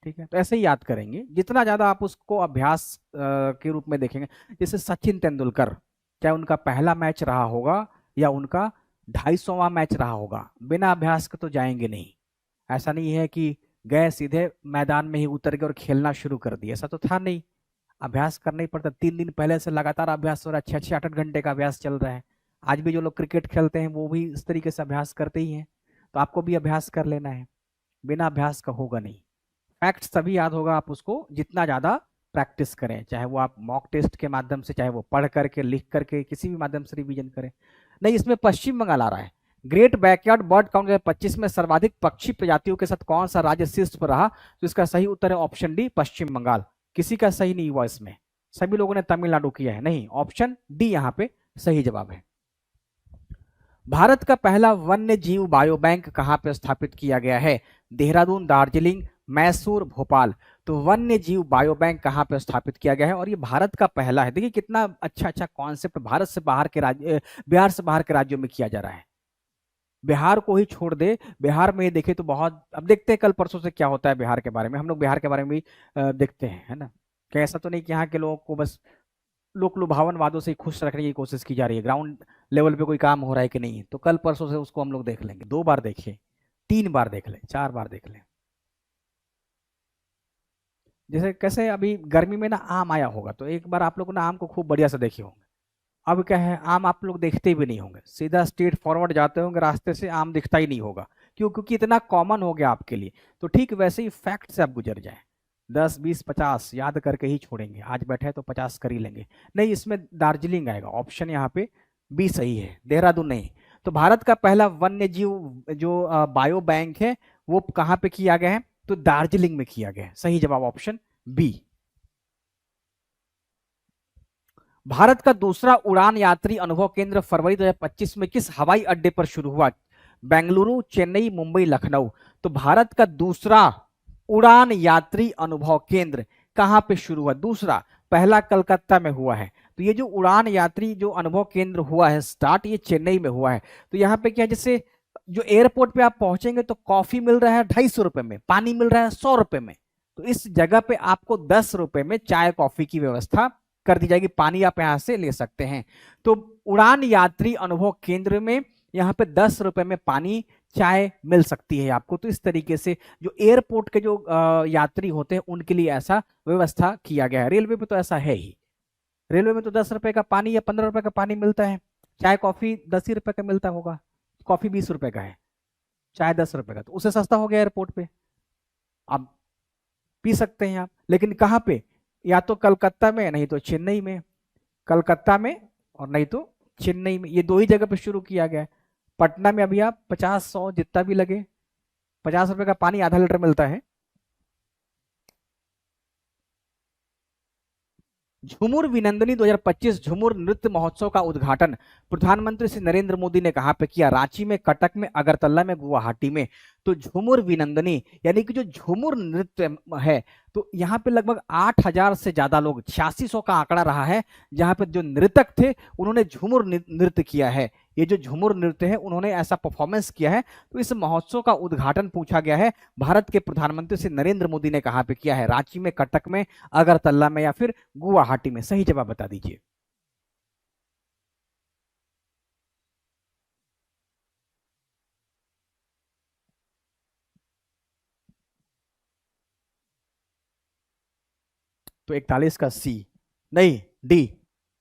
ठीक है, तो ऐसे ही याद करेंगे, जितना ज्यादा आप उसको अभ्यास के रूप में देखेंगे। जैसे सचिन तेंदुलकर, चाहे उनका पहला मैच रहा होगा या उनका 250वां मैच रहा होगा, बिना अभ्यास के तो जाएंगे नहीं। ऐसा नहीं है कि गए सीधे मैदान में ही उतर गए और खेलना शुरू कर दिया, ऐसा तो था नहीं। अभ्यास करना ही पड़ता। 3 दिन पहले से लगातार अभ्यास हो रहा है, 6-6, 8-8 घंटे का अभ्यास चल रहा है। आज भी जो लोग क्रिकेट खेलते हैं वो भी इस तरीके से अभ्यास करते ही हैं, तो आपको भी अभ्यास कर लेना है, बिना अभ्यास का होगा नहीं। फैक्ट तभी याद होगा आप उसको जितना ज्यादा प्रैक्टिस करें, चाहे वो आप मॉक टेस्ट के माध्यम से, चाहे वो पढ़ करके, लिख करके, किसी भी माध्यम से रिवीजन करें। नहीं, इसमें पश्चिम बंगाल आ रहा है। ग्रेट बैकयार्ड बर्ड काउंट 2025 में सर्वाधिक पक्षी प्रजातियों के साथ कौन सा राज्य शीर्ष पर रहा? तो इसका सही उत्तर है ऑप्शन डी, पश्चिम बंगाल। किसी का सही नहीं हुआ इसमें, सभी लोगों ने तमिलनाडु किया है। नहीं, ऑप्शन डी यहाँ पे सही जवाब है। भारत का पहला वन्य जीव बायो बैंक कहां पे स्थापित किया गया है? देहरादून, दार्जिलिंग, मैसूर, भोपाल। तो वन्य जीव बायो बैंक कहां पे स्थापित किया गया है और ये भारत का पहला है। देखिए कितना अच्छा अच्छा कॉन्सेप्ट, भारत से बाहर के राज्य, बिहार से बाहर के राज्यों में किया जा रहा है। बिहार को ही छोड़ दे, बिहार में ही देखे तो बहुत, अब देखते हैं कल परसों से क्या होता है बिहार के बारे में, हम लोग बिहार के बारे में भी देखते हैं, है ना। कि ऐसा तो नहीं कि यहाँ के लोगों को बस लोक लुभावन वादों से ही खुश रखने की कोशिश की जा रही है, ग्राउंड लेवल पे कोई काम हो रहा है कि नहीं, तो कल परसों से उसको हम लोग देख लेंगे, 2 बार देखिए, 3 बार देख लें, 4 बार देख लें। जैसे कैसे अभी गर्मी में ना आम आया होगा, तो एक बार आप लोग ना आम को खूब बढ़िया से देखे होंगे। अब क्या है, आम आप लोग देखते भी नहीं होंगे, सीधा स्ट्रेट फॉरवर्ड जाते होंगे रास्ते से, आम दिखता ही नहीं होगा। क्यों? क्योंकि इतना कॉमन हो गया आपके लिए। तो ठीक वैसे ही फैक्ट से आप गुजर जाए, 10 20 50 याद करके ही छोड़ेंगे, आज बैठे हैं तो 50 कर ही लेंगे। नहीं, इसमें दार्जिलिंग आएगा, ऑप्शन यहाँ पे बी सही है, देहरादून नहीं। तो भारत का पहला वन्य जीव जो बायो बैंक है वो कहाँ पे किया गया है? तो दार्जिलिंग में किया गया है। सही जवाब ऑप्शन बी। भारत का दूसरा उड़ान यात्री अनुभव केंद्र फरवरी 2025 में किस हवाई अड्डे पर शुरू हुआ? बेंगलुरु, चेन्नई, मुंबई, लखनऊ। तो भारत का दूसरा उड़ान यात्री अनुभव केंद्र कहां पे शुरू हुआ? दूसरा, पहला कलकत्ता में हुआ है। तो ये जो उड़ान यात्री जो अनुभव केंद्र हुआ है स्टार्ट, ये चेन्नई में हुआ है। तो यहाँ पे क्या, जैसे जो एयरपोर्ट पे आप पहुंचेंगे तो कॉफी मिल रहा है 250 रुपए में, पानी मिल रहा है 100 रुपए में, तो इस जगह पे आपको 10 रुपए में चाय कॉफी की व्यवस्था कर दी जाएगी, पानी आप यहां से ले सकते हैं। तो उड़ान यात्री अनुभव केंद्र में यहाँ पे 10 रुपए में पानी चाय मिल सकती है आपको। तो इस तरीके से जो एयरपोर्ट के जो यात्री होते हैं उनके लिए ऐसा व्यवस्था किया गया है। रेलवे पे तो ऐसा है ही, रेलवे में तो 10 रुपए का पानी या 15 रुपए का पानी मिलता है, चाय कॉफी 10 ही रुपए का मिलता होगा, कॉफी 20 रुपए का है, चाय 10 रुपए का, तो उससे सस्ता हो गया एयरपोर्ट पे, आप पी सकते हैं आप। लेकिन कहाँ पे? या तो कलकत्ता में, नहीं तो चेन्नई में, कलकत्ता में और नहीं तो चेन्नई में, ये 2 ही जगह पे शुरू किया गया है। पटना में अभी आप 50 100 जितना भी लगे, 50 रुपए का पानी आधा लीटर मिलता है। झूमुर विनंदनी 2025 झूमुर नृत्य महोत्सव का उद्घाटन प्रधानमंत्री श्री नरेंद्र मोदी ने कहां पे किया? रांची में, कटक में, अगरतला में, गुवाहाटी में। तो झूमुर विनंदनी यानी कि जो झूमुर नृत्य है, तो यहाँ पे लगभग 8,000 से ज्यादा लोग, 8600 का आंकड़ा रहा है, जहां पे जो नृतक थे उन्होंने झूमुर नृत्य किया है। ये जो झूमुर नृत्य है उन्होंने ऐसा परफॉर्मेंस किया है। तो इस महोत्सव का उद्घाटन पूछा गया है, भारत के प्रधानमंत्री श्री नरेंद्र मोदी ने कहां पे किया है? रांची में, कटक में, अगरतला में या फिर गुवाहाटी में। सही जवाब बता दीजिए। तो 41 का सी, नहीं डी,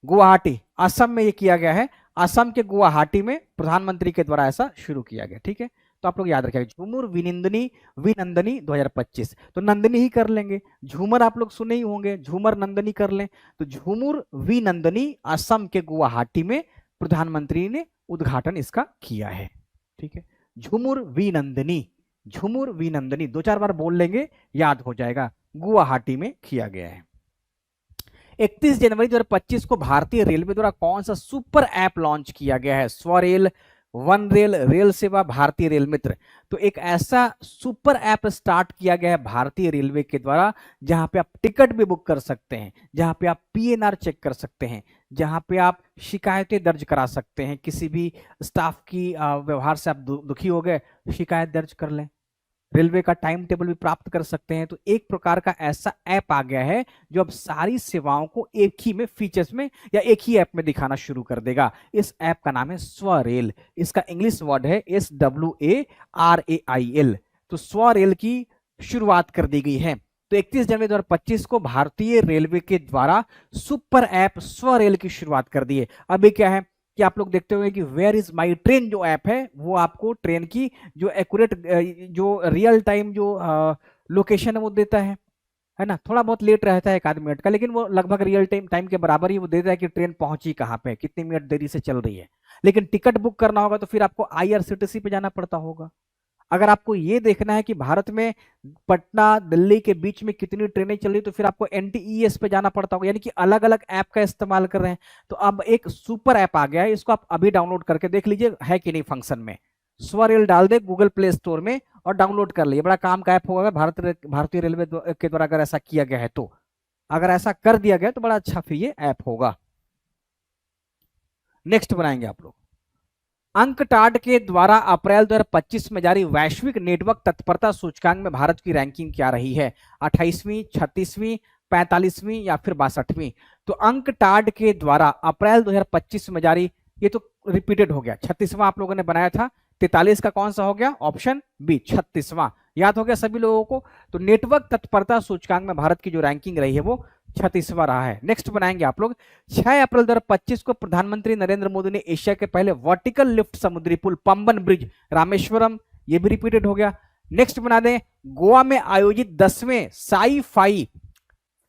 गुवाहाटी, असम में ये किया गया है। असम के गुवाहाटी में प्रधानमंत्री के द्वारा ऐसा शुरू किया गया। ठीक है, तो आप लोग याद रखिएगा, झूमर विनिंदनी विनंदनी 2025, तो नंदनी ही कर लेंगे, झूमर आप लोग सुने ही होंगे, झूमर नंदनी कर लें। तो झूमर विनंदनी असम के गुवाहाटी में प्रधानमंत्री ने उद्घाटन इसका किया है। ठीक है, झूमर विनंदनी, झूमर विनंदनी 2 4 बार बोल लेंगे, याद हो जाएगा, गुवाहाटी में किया गया है। 31 जनवरी 2025 को भारतीय रेलवे द्वारा कौन सा सुपर ऐप लॉन्च किया गया है? स्वरेल, वन रेल, रेल सेवा, भारतीय रेल मित्र। तो एक ऐसा सुपर ऐप स्टार्ट किया गया है भारतीय रेलवे के द्वारा, जहां पे आप टिकट भी बुक कर सकते हैं, जहां पे आप पीएनआर चेक कर सकते हैं, जहां पे आप शिकायतें दर्ज करा सकते हैं, किसी भी स्टाफ की व्यवहार से आप दुखी हो गए, शिकायत दर्ज कर लें, रेलवे का टाइम टेबल भी प्राप्त कर सकते हैं। तो एक प्रकार का ऐसा ऐप आ गया है जो अब सारी सेवाओं को एक ही में, फीचर्स में या एक ही ऐप में दिखाना शुरू कर देगा। इस ऐप का नाम है स्वरेल, इसका इंग्लिश वर्ड है SWARAIL। तो स्वरेल की शुरुआत कर दी गई है। तो 31 जनवरी 2025 को भारतीय रेलवे के द्वारा सुपर ऐप स्वरेल की शुरुआत कर दी है। अभी क्या है कि आप लोग देखते हुए कि वेयर इज माई ट्रेन जो ऐप है, वो आपको ट्रेन की जो एक्यूरेट, जो रियल टाइम जो लोकेशन है वो देता है ना। थोड़ा बहुत लेट रहता है 1 आध मिनट का, लेकिन वो लगभग रियल टाइम टाइम के बराबर ही वो देता है कि ट्रेन पहुंची कहाँ पे, कितनी मिनट देरी से चल रही है। लेकिन टिकट बुक करना होगा तो फिर आपको IRCTC पे जाना पड़ता होगा। अगर आपको ये देखना है कि भारत में पटना दिल्ली के बीच में कितनी ट्रेनें चल रही, तो फिर आपको NTES पे जाना पड़ता होगा, यानी कि अलग अलग ऐप का इस्तेमाल कर रहे हैं। तो अब एक सुपर ऐप आ गया है, इसको आप अभी डाउनलोड करके देख लीजिए है कि नहीं फंक्शन में। स्वरेल डाल दे गूगल प्ले स्टोर में और डाउनलोड कर लिए, बड़ा काम का ऐप होगा। भारतीय रेलवे के द्वारा अगर ऐसा किया गया है, तो अगर ऐसा कर दिया गया तो बड़ा अच्छा फिर ये ऐप होगा। नेक्स्ट बनाएंगे आप लोग। अंकटाड के द्वारा अप्रैल 2025 में जारी वैश्विक नेटवर्क तत्परता सूचकांक में भारत की रैंकिंग क्या रही है? 28वीं, 36वीं, 45वीं या फिर 62वीं? तो अंकटाड के द्वारा अप्रैल 2025 में जारी, ये तो रिपीटेड हो गया, 36वां आप लोगों ने बनाया था, 43 का कौन सा हो गया? ऑप्शन बी 36वां। याद हो गया सभी लोगों को? तो नेटवर्क तत्परता सूचकांक में भारत की जो रैंकिंग रही है वो 36वां रहा है। नेक्स्ट बनाएंगे आप लोग, 6 अप्रैल 2025 को प्रधानमंत्री नरेंद्र मोदी ने एशिया के पहले वर्टिकल लिफ्ट समुद्री पुल पंबन ब्रिज रामेश्वरम, ये भी रिपीटेड हो गया। नेक्स्ट बना दें, गोवा में आयोजित 10वें sci fi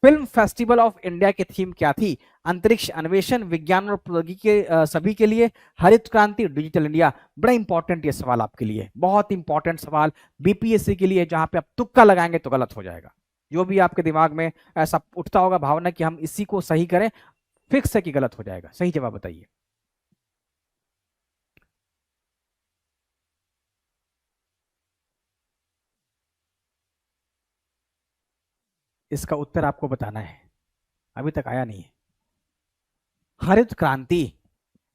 film festival of India की थीम क्या थी? अंतरिक्ष अन्वेषण, विज्ञान और प्रौद्योगिकी के सभी के लिए, हरित क्रांति, डिजिटल इंडिया। बड़ा इंपॉर्टेंट ये सवाल आपके लिए, बहुत इंपॉर्टेंट सवाल बीपीएससी के लिए, जहां पे आप तुक्का लगाएंगे तो गलत हो जाएगा। जो भी आपके दिमाग में ऐसा उठता होगा भावना कि हम इसी को सही करें, फिक्स है कि गलत हो जाएगा। सही जवाब बताइए। इसका उत्तर आपको बताना है, अभी तक आया नहीं है। हरित क्रांति,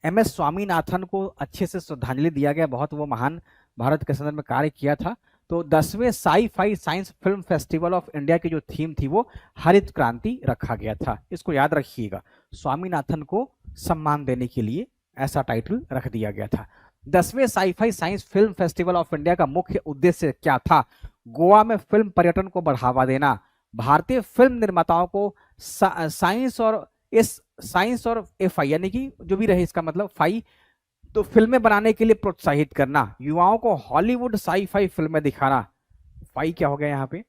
एम एस स्वामीनाथन को अच्छे से श्रद्धांजलि दिया गया, बहुत वो महान भारत के संदर्भ में कार्य किया था। तो 10वें sci fi science film festival of India की जो थीम थी वो हरित क्रांति रखा गया था। इसको याद रखिएगा, स्वामीनाथन को सम्मान देने के लिए ऐसा टाइटल रख दिया गया था। 10वें sci fi science film festival of India का मुख्य उद्देश्य क्या था? गोवा में फिल्म पर्यटन को बढ़ावा देना, भारतीय फिल्म निर्माताओं को साइंस और एफ आई यानी कि जो भी रहे इसका मतलब फाई, तो फिल्में बनाने के लिए प्रोत्साहित करना, युवाओं को हॉलीवुड साई फाई फिल्में दिखाना, फाई क्या हो गया यहाँ पे,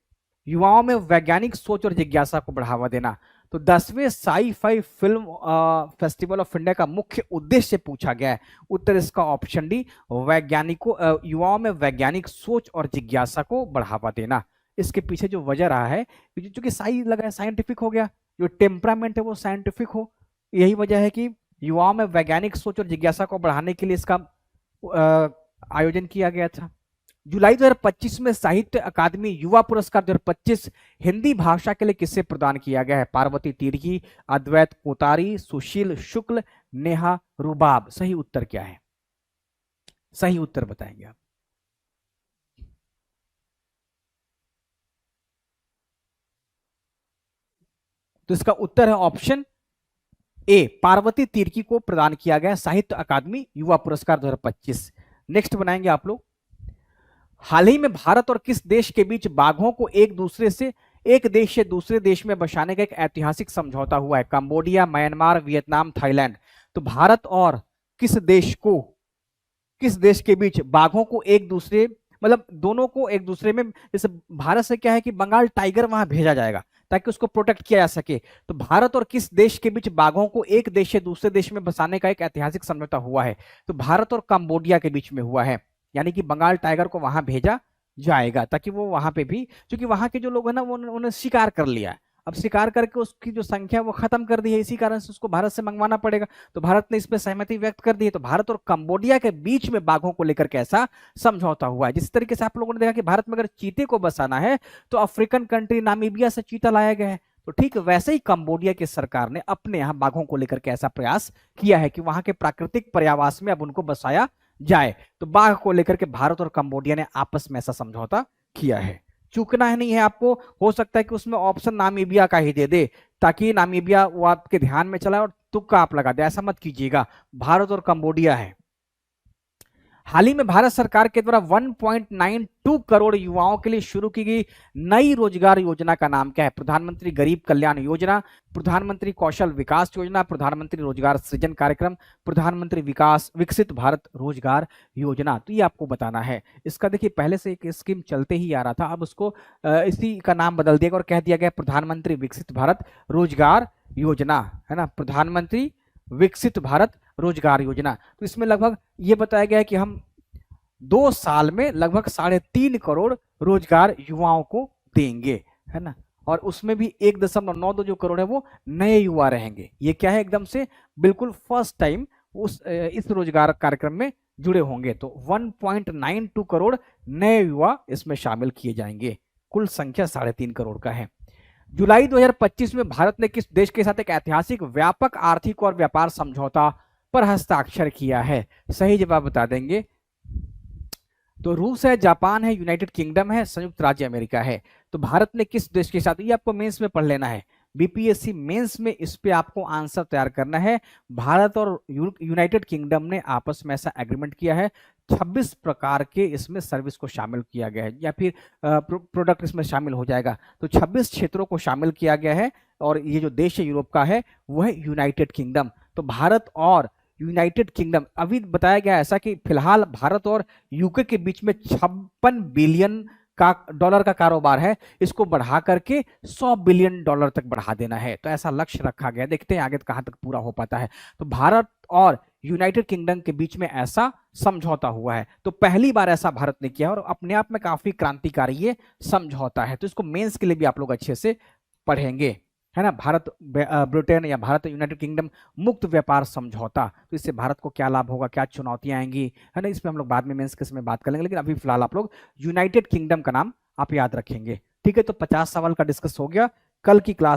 युवाओं में वैज्ञानिक सोच और जिज्ञासा को बढ़ावा देना। तो 10वें sci fi film festival of India का मुख्य उद्देश्य पूछा गया है, उत्तर इसका ऑप्शन डी, वैज्ञानिकों युवाओं में वैज्ञानिक सोच और जिज्ञासा को बढ़ावा देना। इसके पीछे जो वजह रहा है, क्योंकि साई लगा है, साइंटिफिक हो गया, जो टेम्परामेंट है वो साइंटिफिक हो, यही वजह है कि युवाओं में वैज्ञानिक सोच और जिज्ञासा को बढ़ाने के लिए इसका आयोजन किया गया था। जुलाई 2025 में साहित्य अकादमी युवा पुरस्कार 2025 हिंदी भाषा के लिए किसे प्रदान किया गया है? पार्वती तिर्की, अद्वैत कोतारी, सुशील शुक्ल, नेहा रुबाब। सही उत्तर क्या है? सही उत्तर बताएंगे आप। तो इसका उत्तर है ऑप्शन ए, पार्वती तिर्की को प्रदान किया गया साहित्य अकादमी युवा पुरस्कार 2025। नेक्स्ट बनाएंगे आप लोग, हाल ही में भारत और किस देश के बीच बाघों को एक देश से दूसरे देश में बसाने का एक ऐतिहासिक समझौता हुआ है? Cambodia, Myanmar, Vietnam, Thailand. तो भारत और किस देश के बीच बाघों को एक दूसरे, मतलब दोनों को एक दूसरे में, जैसे भारत से क्या है कि बंगाल टाइगर वहां भेजा जाएगा ताकि उसको प्रोटेक्ट किया जा सके, तो भारत और किस देश के बीच बाघों को एक देश से दूसरे देश में बसाने का एक ऐतिहासिक समझौता हुआ है? तो भारत और कंबोडिया के बीच में हुआ है, यानी कि बंगाल टाइगर को वहां भेजा जाएगा ताकि वो वहां पे भी, क्योंकि वहां के जो लोग हैं ना वो उन्होंने शिकार कर लिया है, अब शिकार करके उसकी जो संख्या वो खत्म कर दी है, इसी कारण से उसको भारत से मंगवाना पड़ेगा। तो भारत ने इस पर सहमति व्यक्त कर दी है। तो भारत और कंबोडिया के बीच में बाघों को लेकर कैसा समझौता हुआ है? जिस तरीके से आप लोगों ने देखा कि भारत में अगर चीते को बसाना है तो अफ्रीकन कंट्री नामीबिया से चीता लाया गया है, तो ठीक वैसे ही कंबोडिया की सरकार ने अपने यहाँ बाघों को लेकर के ऐसा प्रयास किया है कि वहां के प्राकृतिक पर्यावास में अब उनको बसाया जाए। तो बाघ को लेकर के भारत और कंबोडिया ने आपस में ऐसा समझौता किया है। चूकना है नहीं है आपको, हो सकता है कि उसमें ऑप्शन नामीबिया का ही दे दे ताकि नामीबिया वो आपके ध्यान में चला और तुक्का आप लगा दे, ऐसा मत कीजिएगा। भारत और कंबोडिया है। हाल ही में भारत सरकार के द्वारा 1.92 करोड़ युवाओं के लिए शुरू की गई नई रोजगार योजना का नाम क्या है? प्रधानमंत्री गरीब कल्याण योजना, प्रधानमंत्री कौशल विकास योजना, प्रधानमंत्री रोजगार सृजन कार्यक्रम, प्रधानमंत्री विकसित भारत रोजगार योजना। तो ये आपको बताना है। इसका देखिए पहले से एक स्कीम चलते ही आ रहा था, अब उसको इसी का नाम बदल दिया और कह दिया गया प्रधानमंत्री विकसित भारत रोजगार योजना, है ना, प्रधानमंत्री विकसित भारत रोजगार योजना। तो इसमें लगभग ये बताया गया है कि हम 2 साल में लगभग 3.5 करोड़ रोजगार युवाओं को देंगे, है ना, और उसमें भी 1.92 जो करोड़ है वो नए युवा रहेंगे। ये क्या है? एकदम से बिल्कुल फर्स्ट टाइम इस रोजगार कार्यक्रम में जुड़े होंगे। तो 1.92 करोड़ नए युवा इसमें शामिल किए जाएंगे, कुल संख्या 3.5 करोड़ का है। जुलाई 2025 में भारत ने किस देश के साथ एक ऐतिहासिक व्यापक आर्थिक और व्यापार समझौता पर हस्ताक्षर किया है? सही जवाब बता देंगे। तो रूस है, जापान है, यूनाइटेड किंगडम है, संयुक्त राज्य अमेरिका है। तो भारत ने किस देश के साथ, ये आपको मेंस में पढ़ लेना है, बीपीएससी मेंस में इस पे आपको आंसर तैयार करना है। भारत और यूनाइटेड किंगडम ने आपस में ऐसा एग्रीमेंट किया है, 26 प्रकार के इसमें सर्विस को शामिल किया गया है, या फिर प्रोडक्ट इसमें शामिल हो जाएगा। तो 26 क्षेत्रों को शामिल किया गया है, और ये जो देश है यूरोप का है वो है यूनाइटेड किंगडम। तो भारत और यूनाइटेड किंगडम, अभी बताया गया ऐसा कि फिलहाल भारत और यूके के बीच में 56 बिलियन का डॉलर का कारोबार है, इसको बढ़ा करके 100 बिलियन डॉलर तक बढ़ा देना है। तो ऐसा लक्ष्य रखा गया, देखते हैं आगे कहां तक पूरा हो पाता है। तो भारत और यूनाइटेड किंगडम के बीच में ऐसा समझौता हुआ है, तो पहली बार ऐसा भारत ने किया, और अपने आप में काफी क्रांतिकारी ये समझौता है। तो इसको मेंस के लिए भी आप लोग अच्छे से पढ़ेंगे, है ना। भारत ब्रिटेन या भारत यूनाइटेड किंगडम मुक्त व्यापार समझौता, तो इससे भारत को क्या लाभ होगा, क्या चुनौतियां आएंगी, है ना, इस पे हम लोग बाद में मेंस के समय बात कर लेंगे। लेकिन अभी फिलहाल आप लोग यूनाइटेड किंगडम का नाम आप याद रखेंगे। ठीक है, तो 50 सवाल का डिस्कस हो गया। कल की क्लास